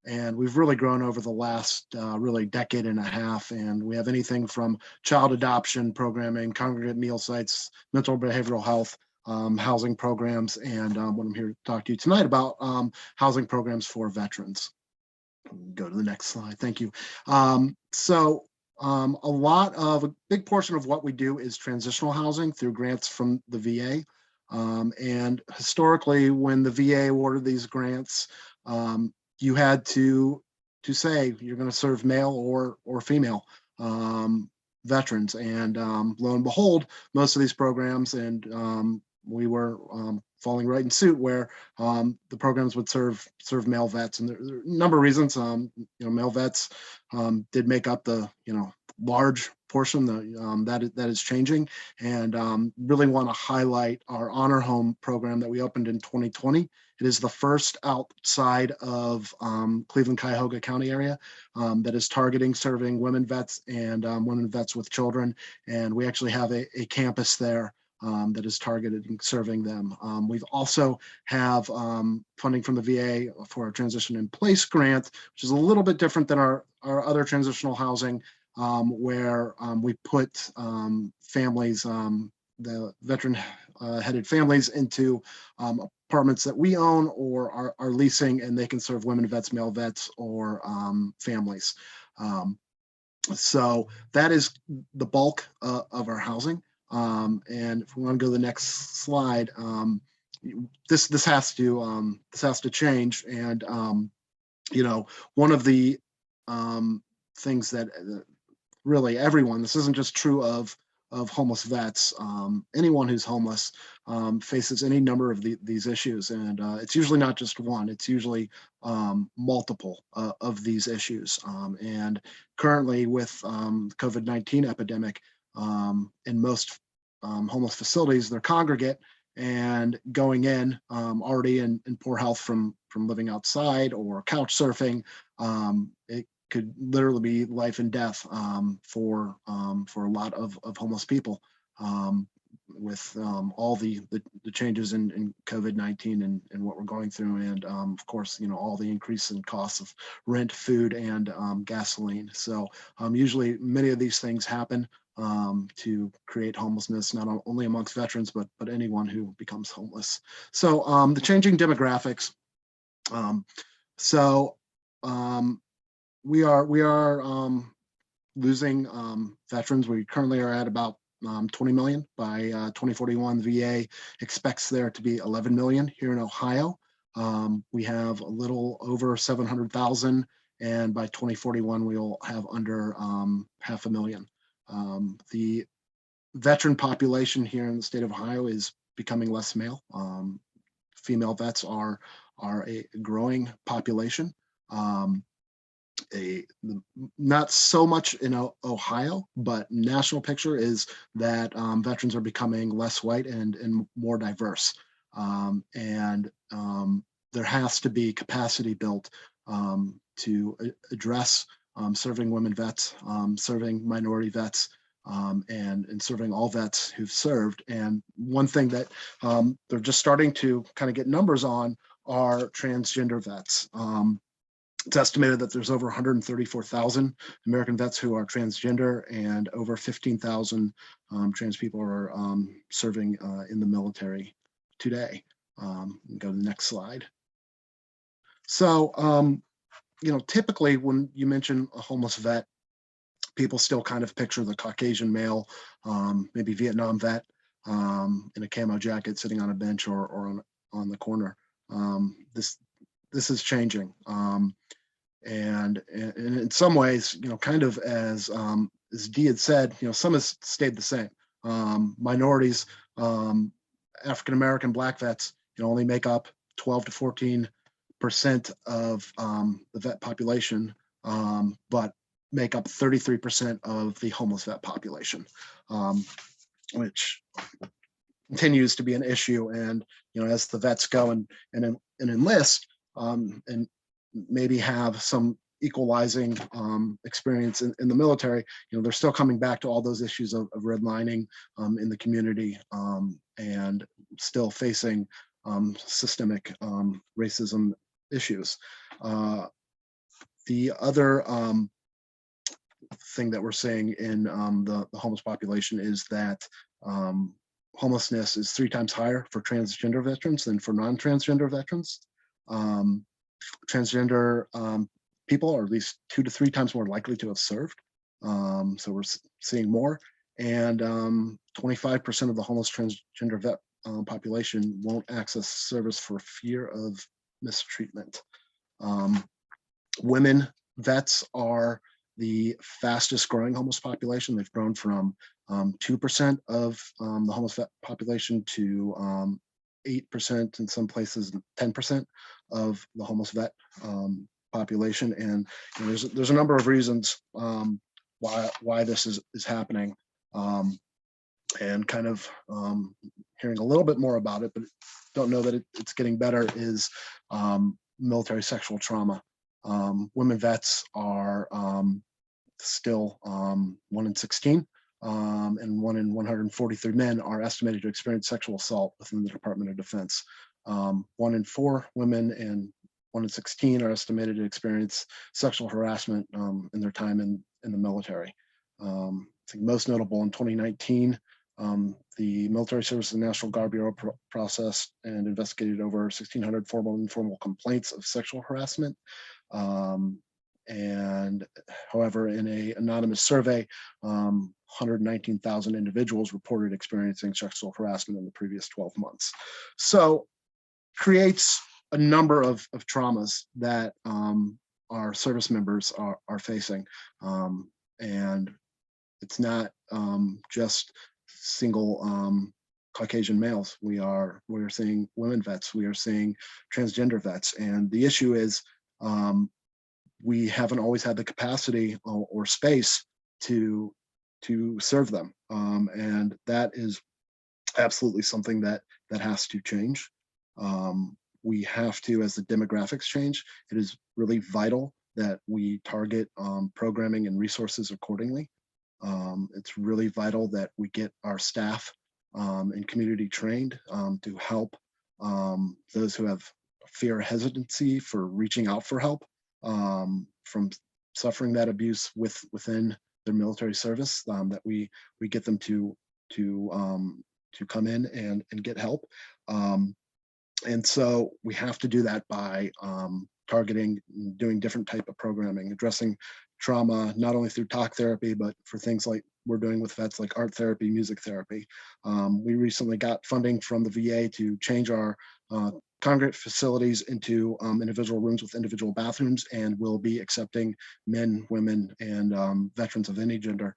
And we've really grown over the last really decade and a half. And we have anything from child adoption programming, congregate meal sites, mental and behavioral health, housing programs, and what I'm here to talk to you tonight about, housing programs for veterans. Go to the next slide. Thank you. A big portion of what we do is transitional housing through grants from the VA. And historically, when the VA awarded these grants, you had to say you're going to serve male or female veterans. And lo and behold, most of these programs, and we were falling right in suit where the programs would serve male vets, and there are a number of reasons. Male vets did make up the large portion that is changing, and really want to highlight our Honor Home program that we opened in 2020. It is the first outside of Cleveland, Cuyahoga County area that is targeting serving women vets and women vets with children, and we actually have a campus there that is targeted and serving them. We've also have funding from the VA for a transition in place grant, which is a little bit different than our other transitional housing, where we put families, the veteran headed families, into apartments that we own or are leasing, and they can serve women vets, male vets, or families. So that is the bulk of our housing. And if we want to go to the next slide, this has to change. And one of the things that really everyone, this isn't just true of homeless vets, anyone who's homeless faces any number of these issues, and it's usually not just one, it's usually multiple of these issues. And currently with COVID-19 epidemic, in most homeless facilities, they're congregate and going in already in poor health from living outside or couch surfing. It could literally be life and death for a lot of homeless people with all the changes in COVID-19 and what we're going through, and of course, all the increase in costs of rent, food, and gasoline. So usually many of these things happen to create homelessness, not only amongst veterans, but anyone who becomes homeless. So the changing demographics. We are losing veterans. We currently are at about 20 million. By 2041, the VA expects there to be 11 million here in Ohio. We have a little over 700,000, and by 2041, we'll have under 500,000. The veteran population here in the state of Ohio is becoming less male. Female vets are a growing population. Not so much in Ohio, but national picture is that veterans are becoming less white and more diverse. And there has to be capacity built to address serving women vets, serving minority vets, and serving all vets who've served. And one thing that they're just starting to kind of get numbers on are transgender vets. It's estimated that there's over 134,000 American vets who are transgender, and over 15,000 trans people are serving in the military today. Go to the next slide. So, typically when you mention a homeless vet, people still kind of picture the Caucasian male, maybe Vietnam vet in a camo jacket sitting on a bench or on the corner. This is changing. And in some ways, kind of as Dee had said, some has stayed the same. Minorities, African-American Black vets, only make up 12 to 14% of the vet population, but make up 33% of the homeless vet population, which continues to be an issue. And as the vets go and enlist, and maybe have some equalizing experience in the military, they're still coming back to all those issues of redlining in the community, and still facing systemic racism issues. The other thing that we're seeing in the homeless population is that homelessness is 3 times higher for transgender veterans than for non-transgender veterans. Transgender people are at least 2 to 3 times more likely to have served. So we're seeing more, and 25% of the homeless transgender vet population won't access service for fear of mistreatment. Women vets are the fastest growing homeless population. They've grown from 2% of the homeless vet population to 8%, in some places 10% of the homeless vet population. And there's a number of reasons why this is happening, and kind of hearing a little bit more about it, but don't know that it's getting better, is military sexual trauma. Women vets are still 1 in 16, and 1 in 143 men are estimated to experience sexual assault within the Department of Defense. 1 in 4 women and 1 in 16 are estimated to experience sexual harassment in their time in the military. I think most notable in 2019, The Military Services and National Guard Bureau processed and investigated over 1,600 formal and informal complaints of sexual harassment. And however, in an anonymous survey, 119,000 individuals reported experiencing sexual harassment in the previous 12 months. So creates a number of traumas that our service members are facing. And it's not just single Caucasian males. We're seeing women vets, we are seeing transgender vets. And the issue is we haven't always had the capacity or space to serve them. And that is absolutely something that has to change. We have to, as the demographics change, it is really vital that we target programming and resources accordingly. It's really vital that we get our staff and community trained to help those who have fear or hesitancy for reaching out for help from suffering that abuse within their military service, that we get them to come in and get help. And so we have to do that by targeting, doing different type of programming, addressing trauma, not only through talk therapy, but for things like we're doing with vets like art therapy, music therapy. We recently got funding from the VA to change our congregate facilities into individual rooms with individual bathrooms, and we'll be accepting men, women, and veterans of any gender.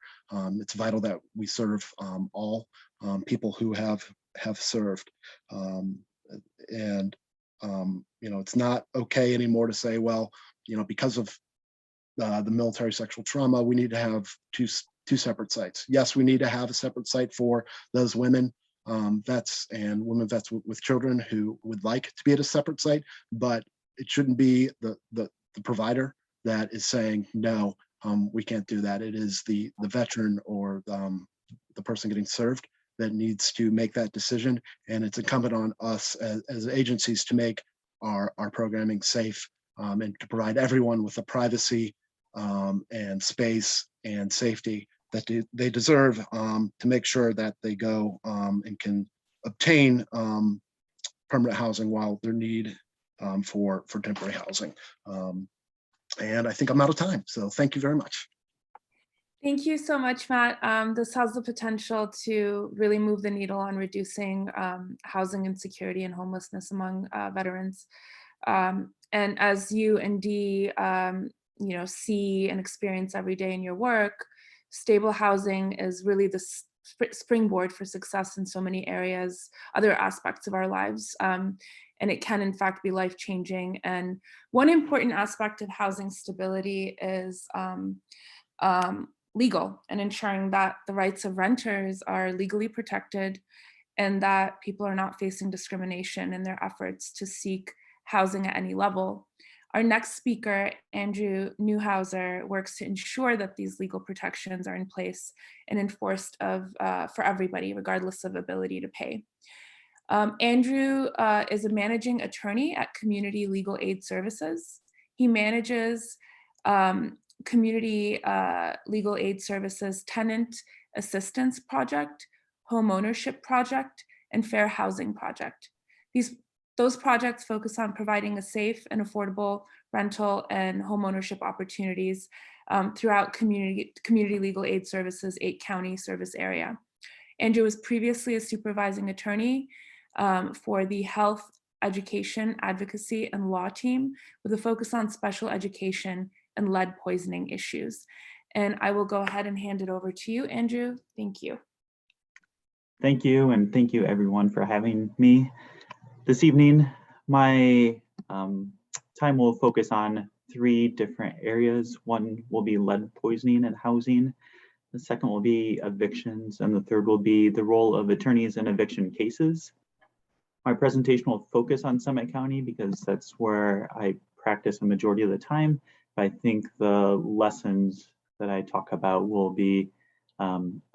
It's vital that we serve all people who have served. And it's not okay anymore to say, well, because of the military sexual trauma, we need to have two separate sites. Yes, we need to have a separate site for those women vets and women vets with children who would like to be at a separate site, but it shouldn't be the provider that is saying, no, we can't do that. It is the veteran or the person getting served that needs to make that decision. And it's incumbent on us as agencies to make our programming safe and to provide everyone with the privacy and space and safety that they deserve, to make sure that they go and can obtain permanent housing while their need for temporary housing. And I think I'm out of time, so thank you very much. Thank you so much, Matt. This has the potential to really move the needle on reducing housing insecurity and homelessness among veterans. And as you and Dee, see and experience every day in your work, stable housing is really the springboard for success in so many areas, other aspects of our lives. And it can, in fact, be life-changing. And one important aspect of housing stability is legal, and ensuring that the rights of renters are legally protected and that people are not facing discrimination in their efforts to seek housing at any level. Our next speaker, Andrew Newhauser, works to ensure that these legal protections are in place and enforced for everybody, regardless of ability to pay. Andrew is a managing attorney at Community Legal Aid Services. He manages Community Legal Aid Services Tenant Assistance Project, Home Ownership Project, and Fair Housing Project. Those projects focus on providing a safe and affordable rental and home ownership opportunities throughout Community Legal Aid Services 8-county service area. Andrew was previously a supervising attorney for the Health, Education, Advocacy, and Law team with a focus on special education and lead poisoning issues. And I will go ahead and hand it over to you, Andrew. Thank you. Thank you, and thank you everyone for having me this evening. My time will focus on 3 different areas. One will be lead poisoning and housing. The second will be evictions, and the third will be the role of attorneys in eviction cases. My presentation will focus on Summit County because that's where I practice a majority of the time. I think the lessons that I talk about will be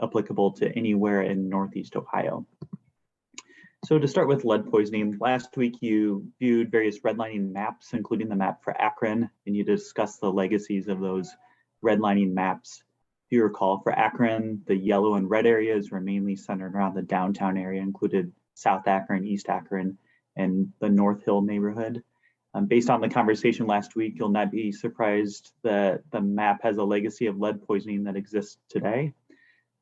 applicable to anywhere in Northeast Ohio. So to start with lead poisoning, last week you viewed various redlining maps, including the map for Akron, and you discussed the legacies of those redlining maps. If you recall, for Akron, the yellow and red areas were mainly centered around the downtown area, included South Akron, East Akron, and the North Hill neighborhood. Based on the conversation last week, you'll not be surprised that the map has a legacy of lead poisoning that exists today.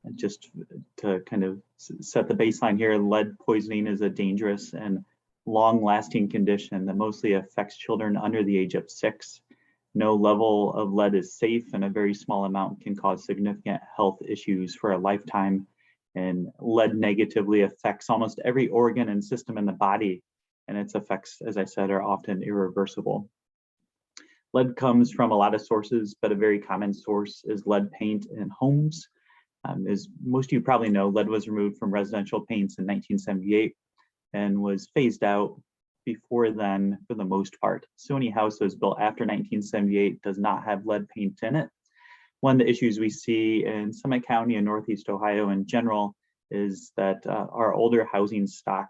And just to kind of set the baseline here, lead poisoning is a dangerous and long-lasting condition that mostly affects children under the age of 6. No level of lead is safe, and a very small amount can cause significant health issues for a lifetime. And lead negatively affects almost every organ and system in the body, and its effects, as I said, are often irreversible. Lead comes from a lot of sources, but a very common source is lead paint in homes. As most of you probably know, lead was removed from residential paints in 1978 and was phased out before then for the most part. So any house that was built after 1978 does not have lead paint in it. One of the issues we see in Summit County and Northeast Ohio in general is that our older housing stock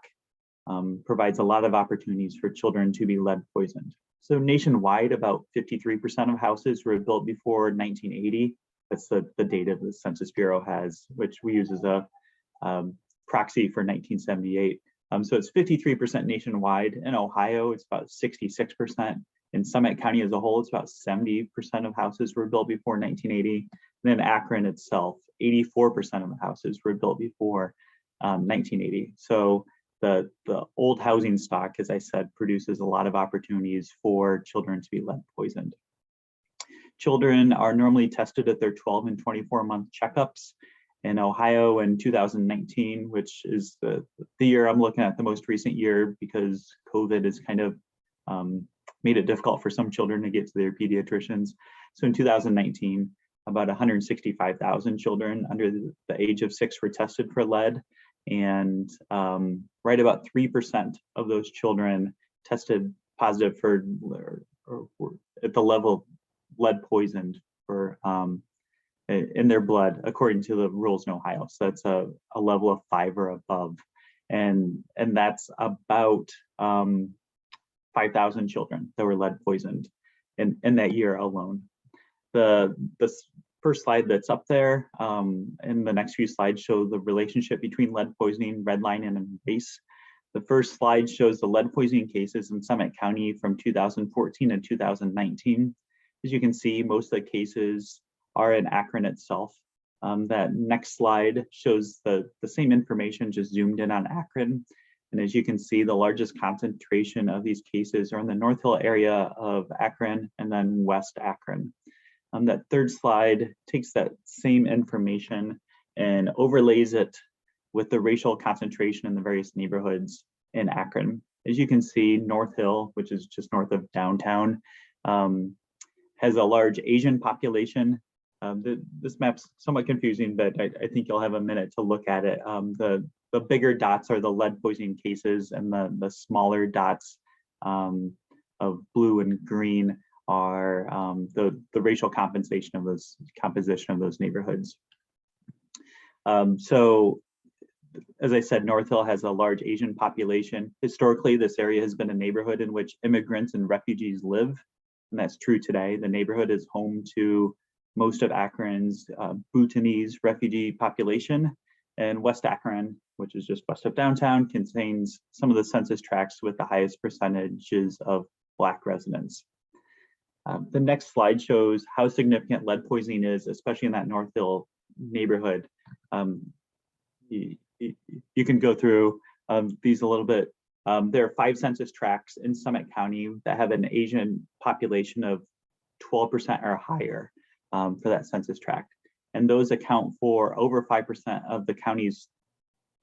provides a lot of opportunities for children to be lead poisoned. So nationwide, about 53% of houses were built before 1980. That's the data the Census Bureau has, which we use as a proxy for 1978. So it's 53% nationwide. In Ohio, it's about 66%. In Summit County as a whole, it's about 70% of houses were built before 1980. And in Akron itself, 84% of the houses were built before 1980. So the old housing stock, as I said, produces a lot of opportunities for children to be lead poisoned. Children are normally tested at their 12 and 24-month checkups. In Ohio in 2019, which is the year I'm looking at, the most recent year, because COVID has kind of made it difficult for some children to get to their pediatricians. So in 2019, about 165,000 children under the age of 6 were tested for lead, and right about 3% of those children tested positive for or at the level of lead poisoned for in their blood, according to the rules in Ohio. So that's a level of 5 or above. And that's about 5,000 children that were lead poisoned in that year alone. The first slide that's up there, and the next few slides show the relationship between lead poisoning, redlining, and race. The first slide shows the lead poisoning cases in Summit County from 2014 and 2019. As you can see, most of the cases are in Akron itself. That next slide shows the same information, just zoomed in on Akron. And as you can see, the largest concentration of these cases are in the North Hill area of Akron and then West Akron. That third slide takes that same information and overlays it with the racial concentration in the various neighborhoods in Akron. As you can see, North Hill, which is just north of downtown, has a large Asian population. This map's somewhat confusing, but I think you'll have a minute to look at it. The bigger dots are the lead poisoning cases, and the smaller dots of blue and green are the racial composition of those neighborhoods. So, as I said, North Hill has a large Asian population. Historically, this area has been a neighborhood in which immigrants and refugees live, and that's true today. The neighborhood is home to most of Akron's Bhutanese refugee population, and West Akron, which is just west of downtown, contains some of the census tracts with the highest percentages of Black residents. The next slide shows how significant lead poisoning is, especially in that North Hill neighborhood. You can go through these a little bit. There are 5 census tracts in Summit County that have an Asian population of 12% or higher for that census tract. And those account for over 5% of the county's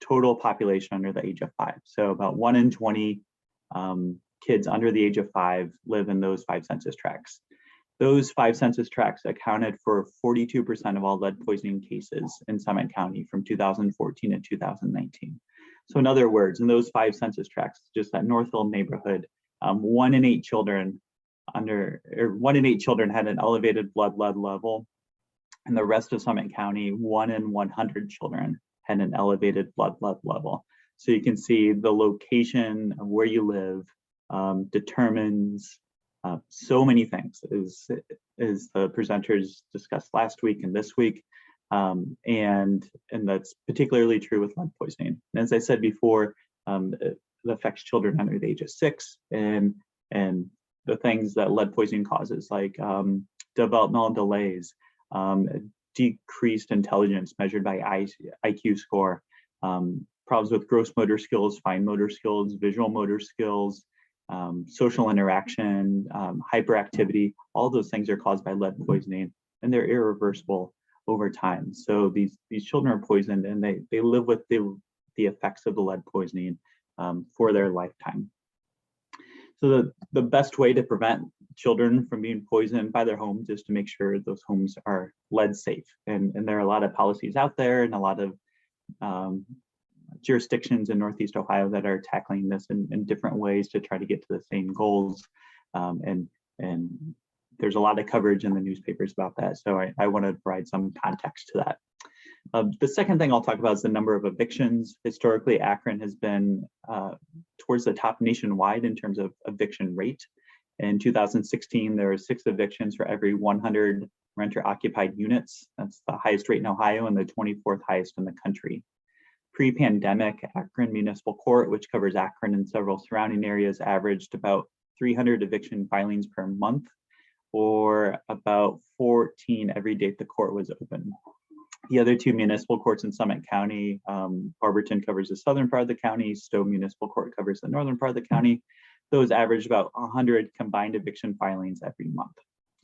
total population under the age of 5. So about 1 in 20 kids under the age of 5 live in those 5 census tracts. Those 5 census tracts accounted for 42% of all lead poisoning cases in Summit County from 2014 to 2019. So in other words, in those 5 census tracts, just that North Hill neighborhood, 1 in 8 children had an elevated blood lead level. And the rest of Summit County, 1 in 100 children had an elevated blood lead level. So you can see the location of where you live determines so many things, as the presenters discussed last week and this week. And that's particularly true with lead poisoning. And as I said before, it affects children under the age of 6, and the things that lead poisoning causes, like developmental delays, decreased intelligence measured by IQ score, problems with gross motor skills, fine motor skills, visual motor skills, social interaction, hyperactivity. All those things are caused by lead poisoning, and they're irreversible over time. So these children are poisoned, and they live with the effects of the lead poisoning for their lifetime. So the best way to prevent children from being poisoned by their homes is to make sure those homes are lead safe. And there are a lot of policies out there, and a lot of jurisdictions in Northeast Ohio that are tackling this in different ways to try to get to the same goals. And there's a lot of coverage in the newspapers about that. So I want to provide some context to that. The second thing I'll talk about is the number of evictions. Historically, Akron has been towards the top nationwide in terms of eviction rate. In 2016, there were 6 evictions for every 100 renter-occupied units. That's the highest rate in Ohio and the 24th highest in the country. Pre-pandemic, Akron Municipal Court, which covers Akron and several surrounding areas, averaged about 300 eviction filings per month, or about 14 every date the court was open. The other 2 municipal courts in Summit County, Barberton covers the southern part of the county, Stowe Municipal Court covers the northern part of the county. Those averaged about 100 combined eviction filings every month.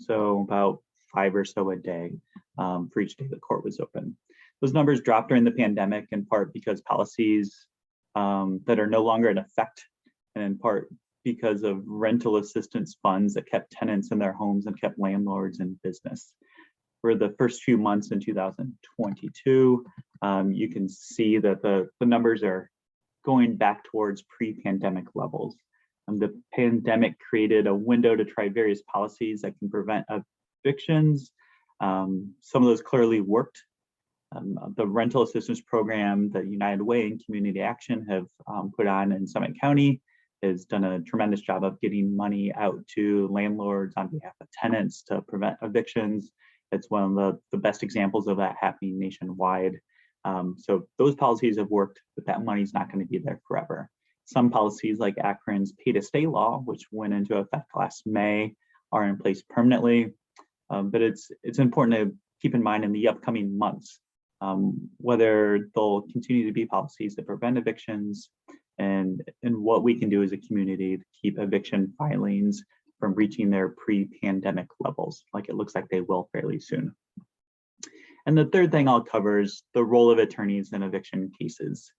So about 5 or so a day for each day the court was open. Those numbers dropped during the pandemic, in part because policies that are no longer in effect, and in part because of rental assistance funds that kept tenants in their homes and kept landlords in business. For the first few months in 2022, you can see that the numbers are going back towards pre-pandemic levels. The pandemic created a window to try various policies that can prevent evictions. Some of those clearly worked. The rental assistance program that United Way and Community Action have put on in Summit County has done a tremendous job of getting money out to landlords on behalf of tenants to prevent evictions. It's one of the best examples of that happening nationwide. So those policies have worked, but that money's not going to be there forever. Some policies like Akron's pay to stay law, which went into effect last May, are in place permanently. But it's important to keep in mind in the upcoming months whether there'll continue to be policies that prevent evictions, and what we can do as a community to keep eviction filings from reaching their pre-pandemic levels, like it looks like they will fairly soon. And the third thing I'll cover is the role of attorneys in eviction cases.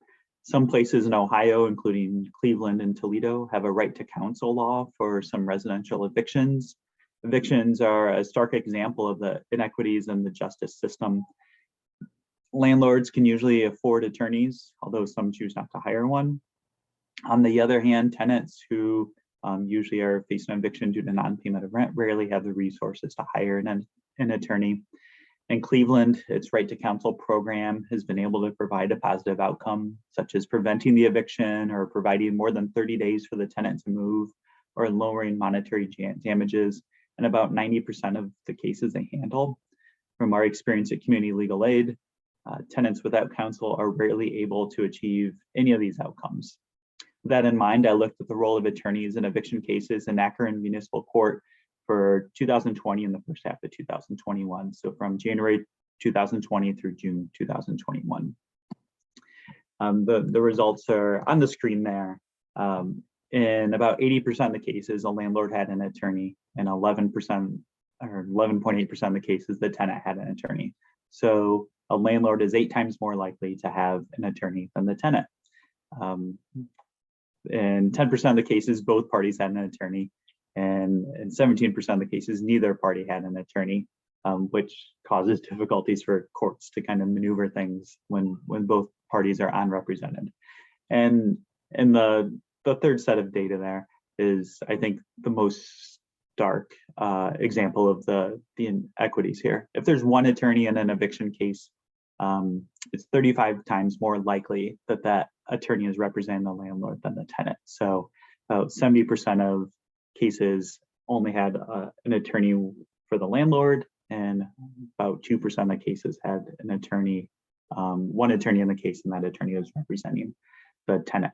Some places in Ohio, including Cleveland and Toledo, have a right to counsel law for some residential evictions. Evictions are a stark example of the inequities in the justice system. Landlords can usually afford attorneys, although some choose not to hire one. On the other hand, tenants who usually are facing eviction due to non-payment of rent rarely have the resources to hire an attorney. In Cleveland, its right to counsel program has been able to provide a positive outcome, such as preventing the eviction or providing more than 30 days for the tenant to move, or lowering monetary damages in about 90% of the cases they handle. From our experience at Community Legal Aid, tenants without counsel are rarely able to achieve any of these outcomes. With that in mind, I looked at the role of attorneys in eviction cases in Akron Municipal Court for 2020 and the first half of 2021. So from January 2020 through June 2021. The results are on the screen there. In about 80% of the cases, a landlord had an attorney, and 11% or 11.8% of the cases, the tenant had an attorney. So a landlord is 8 times more likely to have an attorney than the tenant. In 10% of the cases, both parties had an attorney, and in 17% of the cases, neither party had an attorney, which causes difficulties for courts to kind of maneuver things when both parties are unrepresented. And the third set of data there is, I think, the most stark example of the inequities here. If there's one attorney in an eviction case, it's 35 times more likely that that attorney is representing the landlord than the tenant. So about 70% of cases only had an attorney for the landlord, and about 2% of cases had an attorney, one attorney in the case, and that attorney was representing the tenant.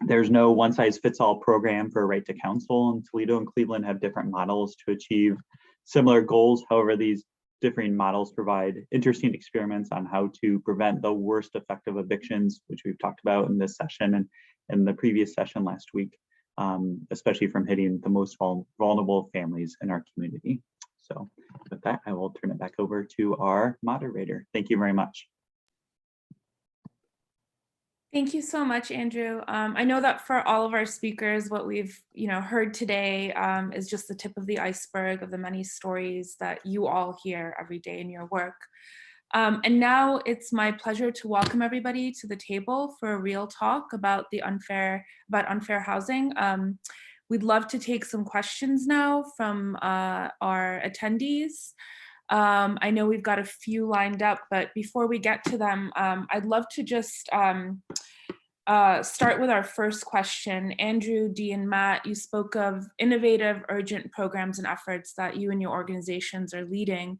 There's no one-size-fits-all program for right to counsel, and Toledo and Cleveland have different models to achieve similar goals. However, these differing models provide interesting experiments on how to prevent the worst effective evictions, which we've talked about in this session and in the previous session last week, especially from hitting the most vulnerable families in our community. So with that, I will turn it back over to our moderator. Thank you very much. Thank you so much, Andrew. I know that for all of our speakers, what we've heard today is just the tip of the iceberg of the many stories that you all hear every day in your work. And now it's my pleasure to welcome everybody to the table for a real talk about unfair housing. We'd love to take some questions now from our attendees. I know we've got a few lined up, but before we get to them, I'd love to just start with our first question. Andrew, Dee, and Matt, you spoke of innovative, urgent programs and efforts that you and your organizations are leading.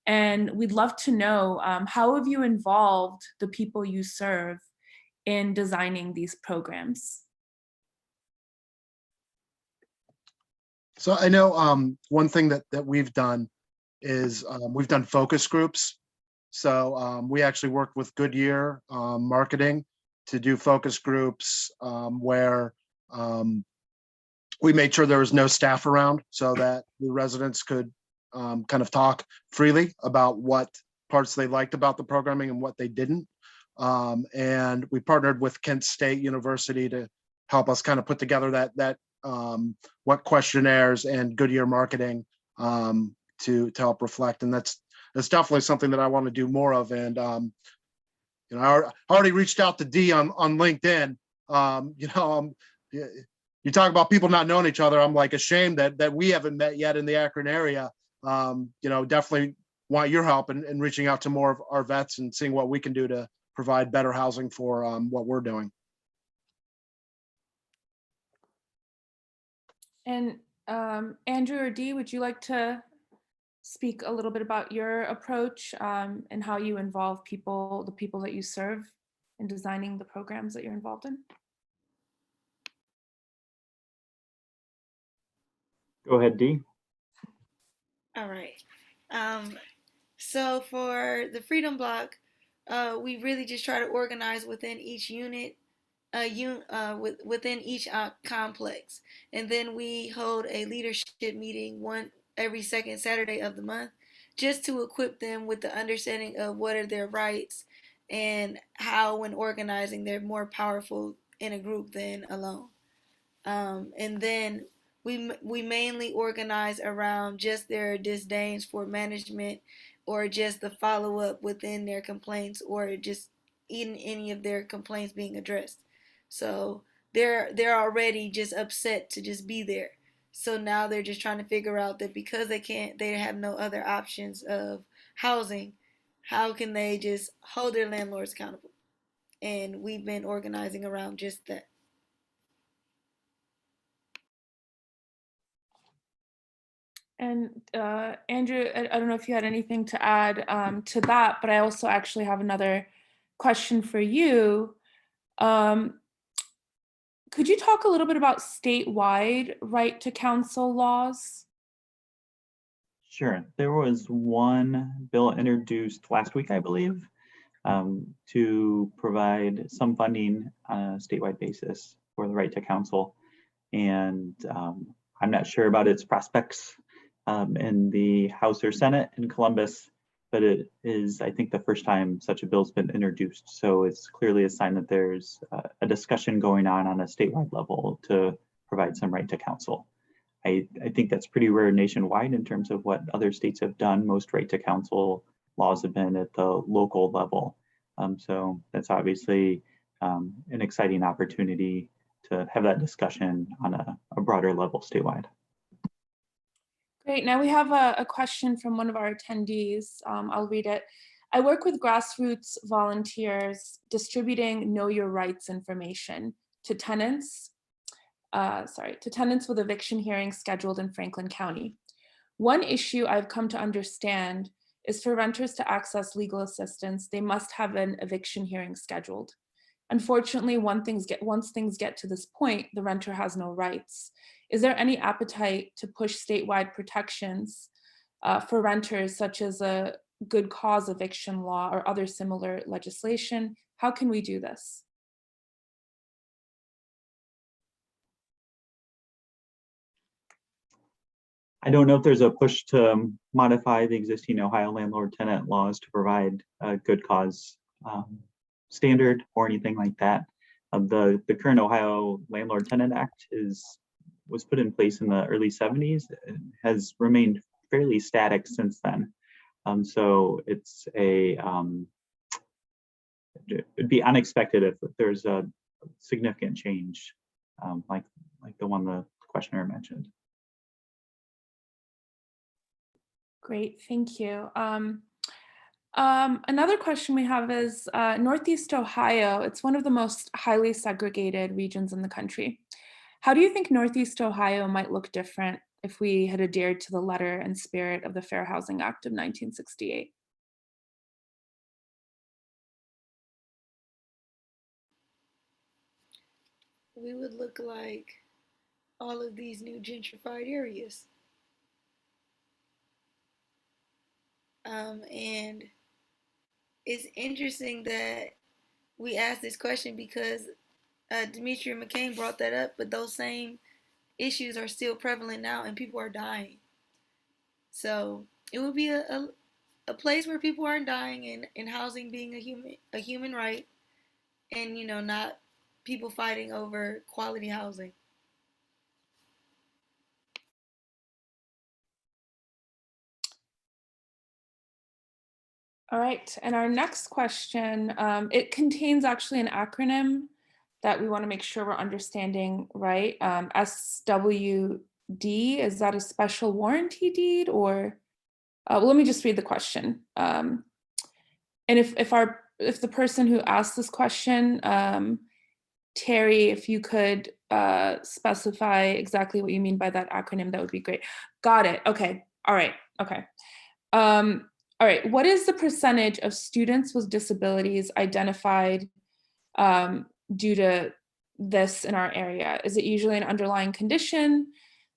And we'd love to know, how have you involved the people you serve in designing these programs? So I know one thing that we've done is we've done focus groups. So we actually worked with Goodyear Marketing to do focus groups where we made sure there was no staff around so that the residents could kind of talk freely about what parts they liked about the programming and what they didn't. And we partnered with Kent State University to help us kind of put together that what questionnaires and Goodyear Marketing to help reflect. And that's definitely something that I want to do more of. And I already reached out to Dee on LinkedIn. You talk about people not knowing each other. I'm like ashamed that we haven't met yet in the Akron area. Definitely want your help in reaching out to more of our vets and seeing what we can do to provide better housing for what we're doing. And Andrew or Dee, would you like to speak a little bit about your approach and how you involve the people that you serve in designing the programs that you're involved in? Go ahead, Dee. All right. So for the Freedom Block, we really just try to organize within each unit, within each complex, and then we hold a leadership meeting every second Saturday of the month, just to equip them with the understanding of what are their rights and how, when organizing, they're more powerful in a group than alone. And then we mainly organize around just their disdains for management, or just the follow-up within their complaints, or just in any of their complaints being addressed. So they're already just upset to just be there. So now they're just trying to figure out that because they have no other options of housing, how can they just hold their landlords accountable? And we've been organizing around just that. And Andrew, I don't know if you had anything to add to that, but I also actually have another question for you. Could you talk a little bit about statewide right to counsel laws? Sure. There was one bill introduced last week, I believe, to provide some funding on a statewide basis for the right to counsel. And I'm not sure about its prospects in the House or Senate in Columbus, but it is, I think, the first time such a bill's been introduced. So it's clearly a sign that there's a discussion going on a statewide level to provide some right to counsel. I think that's pretty rare nationwide in terms of what other states have done. Most right to counsel laws have been at the local level. So that's obviously an exciting opportunity to have that discussion on a broader level statewide. Great. Now we have a question from one of our attendees. I'll read it. I work with grassroots volunteers distributing Know Your Rights information to tenants with eviction hearings scheduled in Franklin County. One issue I've come to understand is for renters to access legal assistance, they must have an eviction hearing scheduled. Unfortunately, once things get to this point, the renter has no rights. Is there any appetite to push statewide protections for renters, such as a good cause eviction law or other similar legislation? How can we do this? I don't know if there's a push to modify the existing Ohio landlord-tenant laws to provide a good cause standard or anything like that. The current Ohio Landlord-Tenant Act was put in place in the early 70s and has remained fairly static since then. So it's it'd be unexpected if there's a significant change like the one the questioner mentioned. Great, thank you. Another question we have is Northeast Ohio. It's one of the most highly segregated regions in the country. How do you think Northeast Ohio might look different if we had adhered to the letter and spirit of the Fair Housing Act of 1968? We would look like all of these new gentrified areas. And it's interesting that we asked this question because Demetria and McCain brought that up, but those same issues are still prevalent now and people are dying. So it would be a place where people aren't dying and housing being a human right, and not people fighting over quality housing. All right, and our next question, it contains actually an acronym that we want to make sure we're understanding right. SWD, is that a special warranty deed or? Well, let me just read the question. And if the person who asked this question, Terry, if you could specify exactly what you mean by that acronym, that would be great. Got it. Okay. All right. Okay. All right. What is the percentage of students with disabilities identified due to this in our area? Is it usually an underlying condition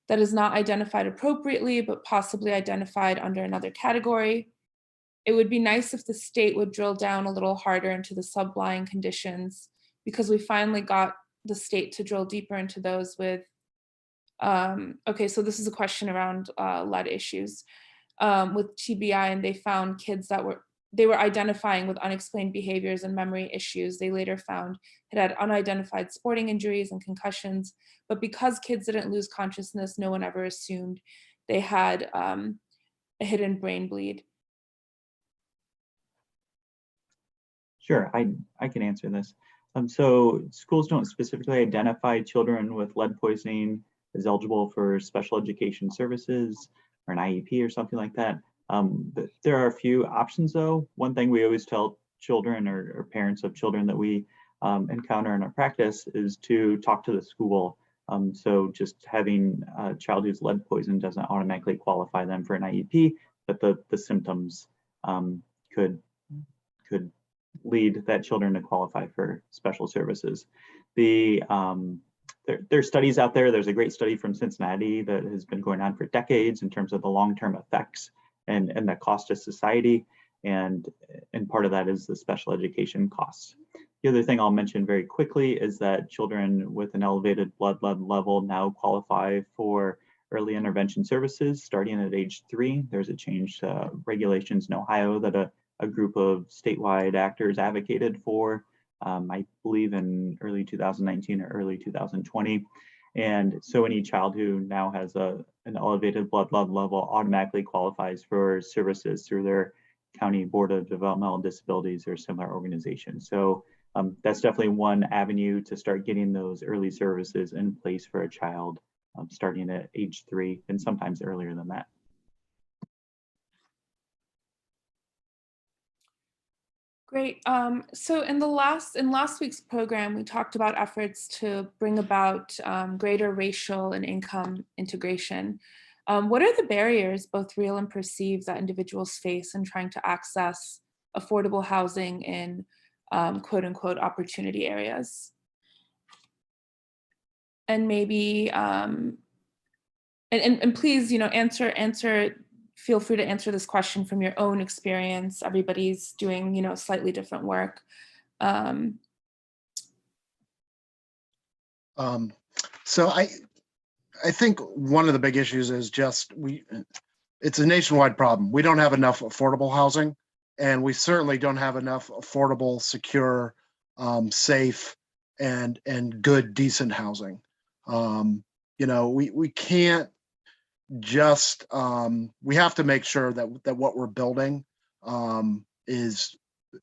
that is not identified appropriately, but possibly identified under another category? It would be nice if the state would drill down a little harder into the sublying conditions, because we finally got the state to drill deeper into those with, okay, so this is a question around lead issues with TBI, and they found kids that they were identifying with unexplained behaviors and memory issues. They later found had unidentified sporting injuries and concussions, but because kids didn't lose consciousness, no one ever assumed they had a hidden brain bleed. Sure, I can answer this. So schools don't specifically identify children with lead poisoning as eligible for special education services or an IEP or something like that. There are a few options though. One thing we always tell children or parents of children that we encounter in our practice is to talk to the school. So just having a child who's lead poisoned doesn't automatically qualify them for an IEP, but the symptoms could lead that children to qualify for special services. There's studies out there. There's a great study from Cincinnati that has been going on for decades in terms of the long-term effects and the cost to society. And part of that is the special education costs. The other thing I'll mention very quickly is that children with an elevated blood lead level now qualify for early intervention services starting at age 3. There's a change to regulations in Ohio that a group of statewide actors advocated for, I believe in early 2019 or early 2020. And so any child who now has an elevated blood lead level automatically qualifies for services through their county board of developmental disabilities or similar organization. So that's definitely one avenue to start getting those early services in place for a child starting at age 3 and sometimes earlier than that. Great. So in last week's program, we talked about efforts to bring about greater racial and income integration. What are the barriers, both real and perceived, that individuals face in trying to access affordable housing in quote unquote opportunity areas? And maybe, and please, feel free to answer this question from your own experience. Everybody's doing, slightly different work. So I think one of the big issues is just it's a nationwide problem. We don't have enough affordable housing, and we certainly don't have enough affordable, secure, safe, and good, decent housing. We can't just we have to make sure that what we're building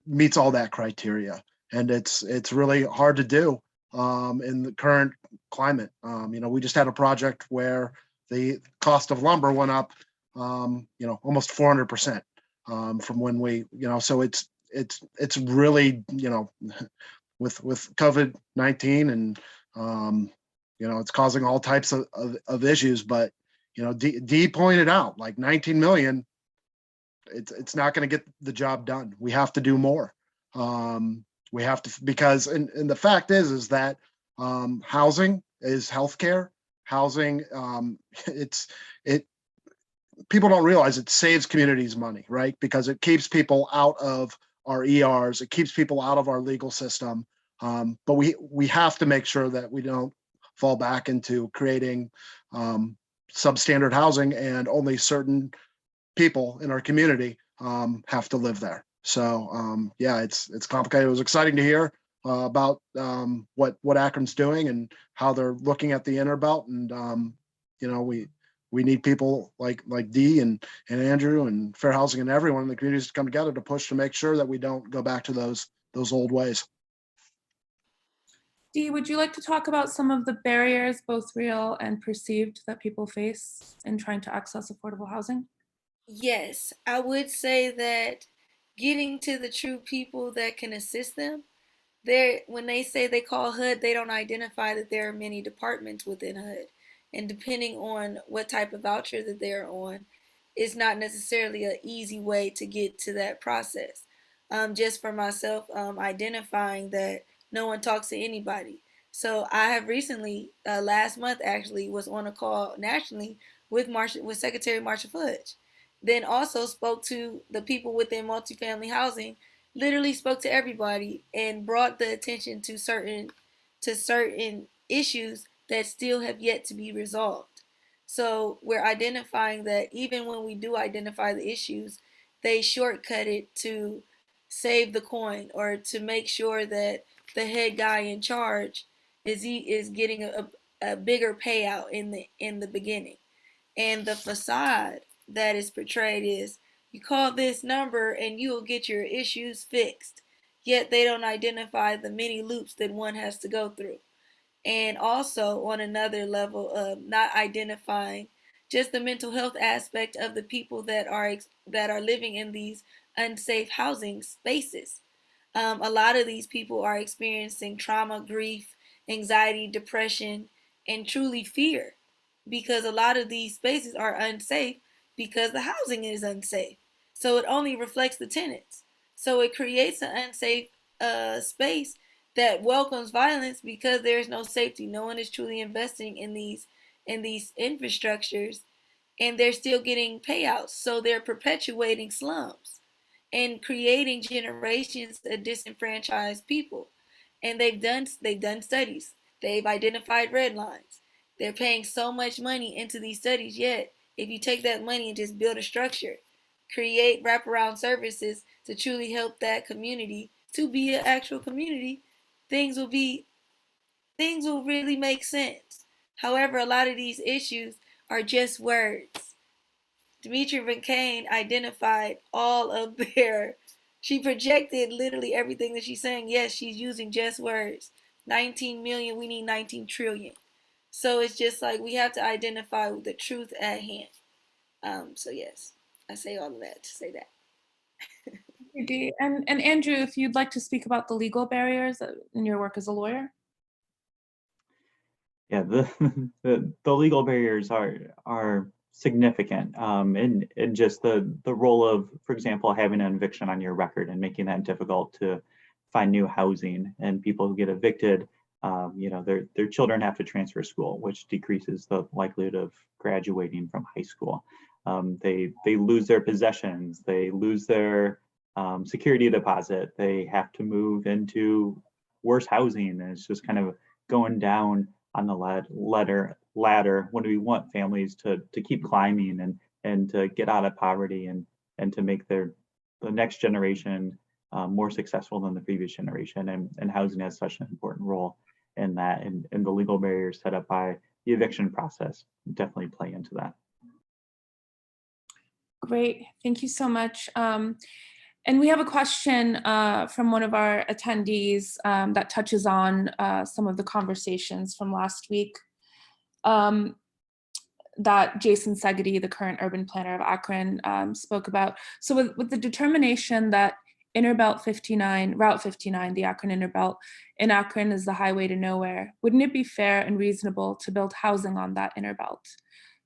meets all that criteria, and it's really hard to do in the current climate. We just had a project where the cost of lumber went up almost 400% from when so it's really with COVID-19 and it's causing all types of issues. But Dee pointed out, like 19 million, it's not going to get the job done. We have to do more. We have to, because and the fact is that housing is healthcare. Housing, people don't realize it saves communities money, right? Because it keeps people out of our ERs, it keeps people out of our legal system. But we have to make sure that we don't fall back into creating substandard housing, and only certain people in our community have to live there. So yeah, it's complicated. It was exciting to hear about what Akron's doing and how they're looking at the Interbelt, and we need people like Dee and Andrew and Fair Housing and everyone in the communities to come together to push to make sure that we don't go back to those old ways. Dee, would you like to talk about some of the barriers, both real and perceived, that people face in trying to access affordable housing? Yes, I would say that getting to the true people that can assist them, when they say they call HUD, they don't identify that there are many departments within HUD. And depending on what type of voucher that they're on, it's not necessarily an easy way to get to that process. Just for myself, identifying that no one talks to anybody. So I have recently, last month actually, was on a call nationally with Secretary Marsha Fudge. Then also spoke to the people within multifamily housing, literally spoke to everybody and brought the attention to certain issues that still have yet to be resolved. So we're identifying that even when we do identify the issues, they shortcut it to save the coin, or to make sure that the head guy in charge is getting a bigger payout in the beginning. And the facade that is portrayed is, you call this number and you will get your issues fixed. Yet they don't identify the many loops that one has to go through. And also on another level of not identifying just the mental health aspect of the people that are living in these unsafe housing spaces. A lot of these people are experiencing trauma, grief, anxiety, depression, and truly fear, because a lot of these spaces are unsafe because the housing is unsafe. So it only reflects the tenants. So it creates an unsafe space that welcomes violence because there's no safety. No one is truly investing in these infrastructures, and they're still getting payouts. So they're perpetuating slums and creating generations of disenfranchised people. And they've done studies. They've identified red lines. They're paying so much money into these studies, yet if you take that money and just build a structure, create wraparound services to truly help that community to be an actual community, things will really make sense. However, a lot of these issues are just words. Demetria McCain identified all of she projected literally everything that she's saying. Yes, she's using just words. 19 million, we need 19 trillion. So it's just like we have to identify the truth at hand. So yes, I say all of that to say that. And Andrew, if you'd like to speak about the legal barriers in your work as a lawyer. Yeah, the legal barriers are significant, and just the role of, for example, having an eviction on your record and making that difficult to find new housing, and people who get evicted, their children have to transfer school, which decreases the likelihood of graduating from high school. They lose their possessions, they lose their security deposit, they have to move into worse housing, and it's just kind of going down on the ladder when we want families to keep climbing and to get out of poverty and to make the next generation more successful than the previous generation. And housing has such an important role in that, and the legal barriers set up by the eviction process definitely play into that. Great, thank you so much. And we have a question from one of our attendees that touches on some of the conversations from last week that Jason Segedy, the current urban planner of Akron, spoke about. So with the determination that Route 59, the Akron Inner Belt in Akron is the highway to nowhere, wouldn't it be fair and reasonable to build housing on that inner belt?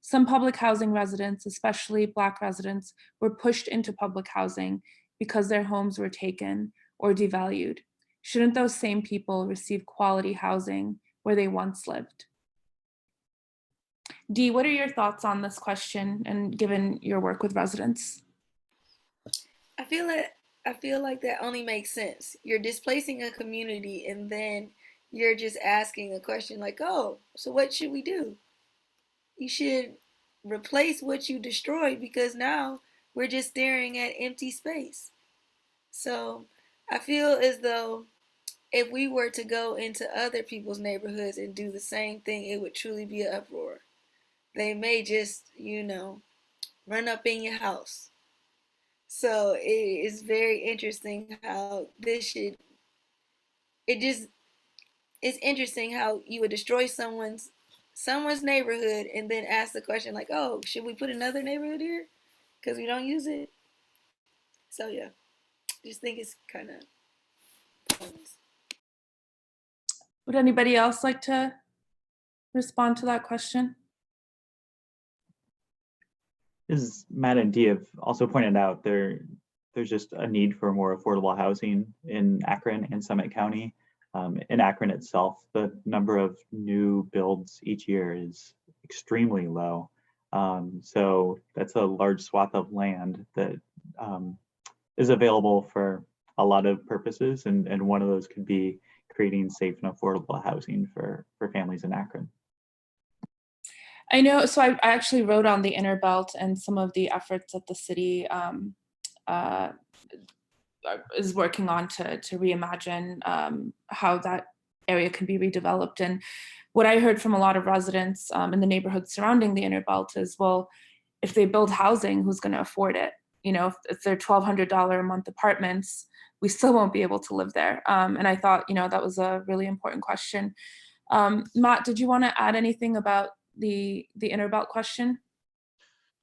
Some public housing residents, especially Black residents, were pushed into public housing because their homes were taken or devalued. Shouldn't those same people receive quality housing where they once lived? Dee, what are your thoughts on this question, and given your work with residents? I feel like that only makes sense. You're displacing a community and then you're just asking a question like, oh, so what should we do? You should replace what you destroyed, because now we're just staring at empty space. So I feel as though if we were to go into other people's neighborhoods and do the same thing, it would truly be an uproar. They may just, run up in your house. So it is very interesting how it's interesting how you would destroy someone's neighborhood and then ask the question like, oh, should we put another neighborhood here because we don't use it? So yeah, just think it's kind of pointless. Would anybody else like to respond to that question? As Matt and Dee have also pointed out, there's just a need for more affordable housing in Akron and Summit County. In Akron itself, the number of new builds each year is extremely low. So that's a large swath of land that is available for a lot of purposes, and one of those could be creating safe and affordable housing for families in Akron. I know, so I actually wrote on the Inner Belt and some of the efforts that the city is working on to reimagine how that area can be redeveloped. And what I heard from a lot of residents in the neighborhoods surrounding the Inner Belt is, well, if they build housing, who's going to afford it? If they're $1,200 a month apartments, we still won't be able to live there. And I thought, that was a really important question. Matt, did you want to add anything about the Inner Belt question?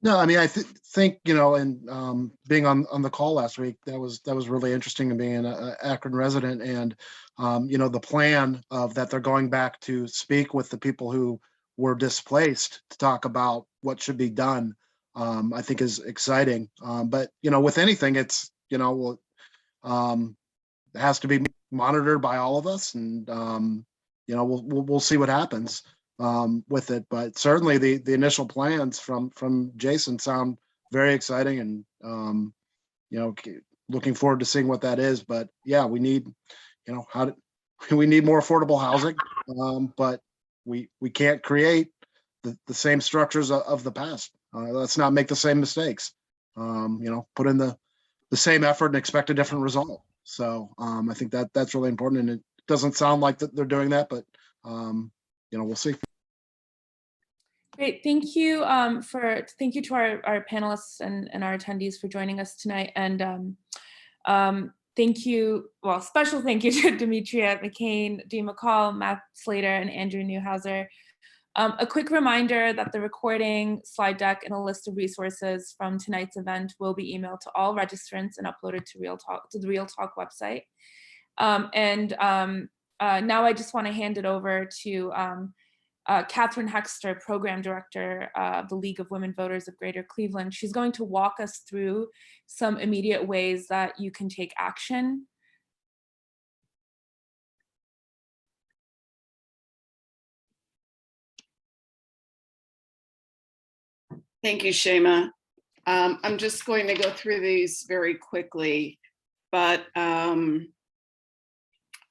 No, I mean, I think, and being on the call last week, that was really interesting to me, and an Akron resident, and the plan of that they're going back to speak with the people who were displaced to talk about what should be done, I think is exciting. But with anything, it's it has to be monitored by all of us, and we'll see what happens with it. But certainly the initial plans from Jason sound very exciting, and looking forward to seeing what that is. But yeah, we need we need more affordable housing, but we can't create the same structures of the past. Let's not make the same mistakes. Put in the same effort and expect a different result. So I think that's really important, and it doesn't sound like that they're doing that, but we'll see. Great, thank you to our panelists and our attendees for joining us tonight. And special thank you to Demetria, McCain, Dee McCall, Matt Slater, and Andrew Newhauser. A quick reminder that the recording, slide deck, and a list of resources from tonight's event will be emailed to all registrants and uploaded to the Real Talk website. Now I just want to hand it over to Catherine Heckster, Program Director of the League of Women Voters of Greater Cleveland. She's going to walk us through some immediate ways that you can take action. Thank you, Seyma. I'm just going to go through these very quickly, but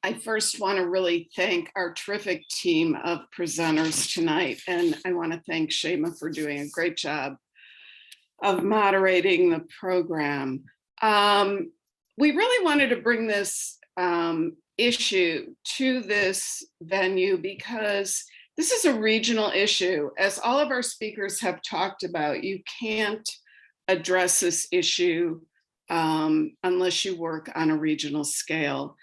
I first want to really thank our terrific team of presenters tonight, and I want to thank Seyma for doing a great job of moderating the program. We really wanted to bring this issue to this venue because this is a regional issue. As all of our speakers have talked about, you can't address this issue unless you work on a regional scale.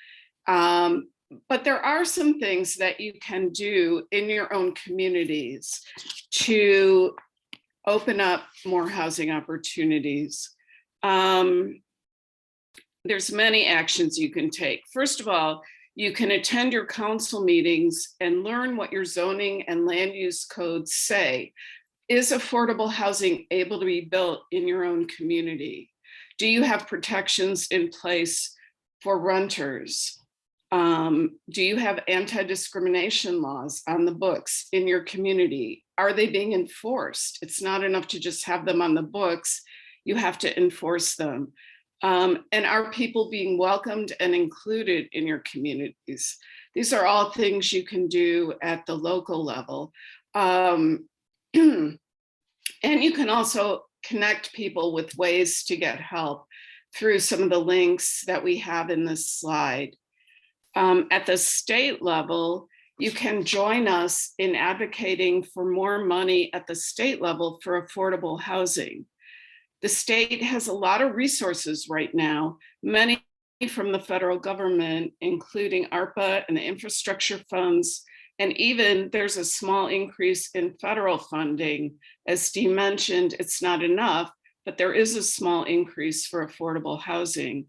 But there are some things that you can do in your own communities to open up more housing opportunities. There's many actions you can take. First of all, you can attend your council meetings and learn what your zoning and land use codes say. Is affordable housing able to be built in your own community? Do you have protections in place for renters? Do you have anti-discrimination laws on the books in your community? Are they being enforced? It's not enough to just have them on the books. You have to enforce them. And are people being welcomed and included in your communities? These are all things you can do at the local level. And you can also connect people with ways to get help through some of the links that we have in this slide. At the state level, you can join us in advocating for more money at the state level for affordable housing. The state has a lot of resources right now, many from the federal government, including ARPA and the infrastructure funds, and even there's a small increase in federal funding. As Dee mentioned, it's not enough, but there is a small increase for affordable housing.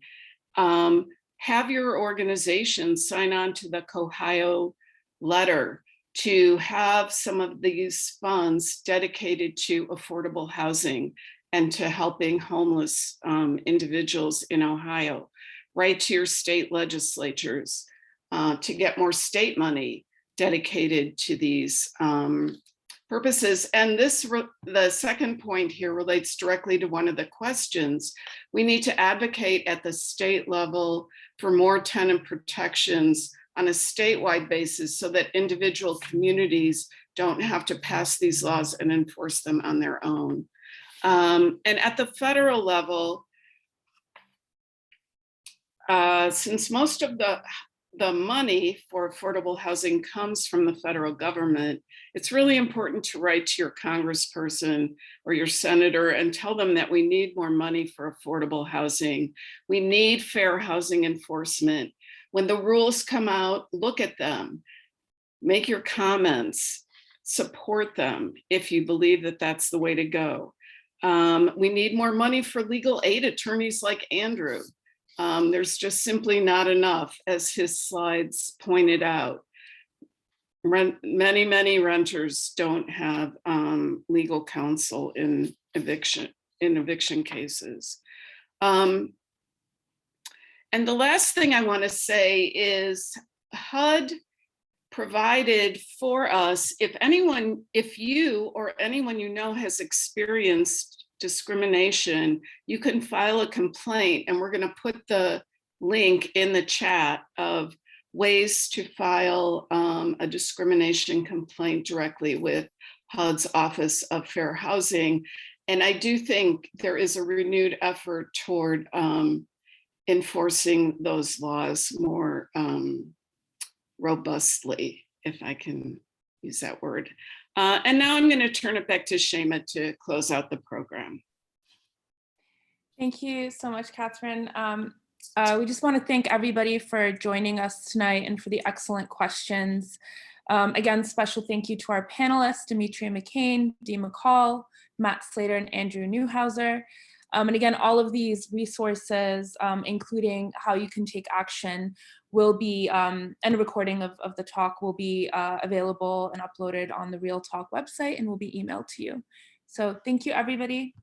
Have your organization sign on to the Ohio letter to have some of these funds dedicated to affordable housing and to helping homeless individuals in Ohio. Write to your state legislatures to get more state money dedicated to these purposes. And the second point here relates directly to one of the questions. We need to advocate at the state level for more tenant protections on a statewide basis so that individual communities don't have to pass these laws and enforce them on their own. And at the federal level, since most of the money for affordable housing comes from the federal government, it's really important to write to your congressperson or your senator and tell them that we need more money for affordable housing. We need fair housing enforcement. When the rules come out, look at them, make your comments, support them if you believe that that's the way to go. We need more money for legal aid attorneys like Andrew. There's just simply not enough, as his slides pointed out. Many renters don't have legal counsel in eviction cases. And the last thing I want to say is HUD provided for us, if you or anyone you know has experienced discrimination, you can file a complaint, and we're going to put the link in the chat of ways to file a discrimination complaint directly with HUD's Office of Fair Housing. And I do think there is a renewed effort toward enforcing those laws more robustly, if I can use that word. And now I'm going to turn it back to Seyma to close out the program. Thank you so much, Catherine. We just want to thank everybody for joining us tonight and for the excellent questions. Again, special thank you to our panelists, Demetria McCain, Dee McCall, Matt Slater, and Andrew Newhauser. And again, all of these resources, including how you can take action, will be, and a recording of the talk will be available and uploaded on the Real Talk website and will be emailed to you. So thank you, everybody.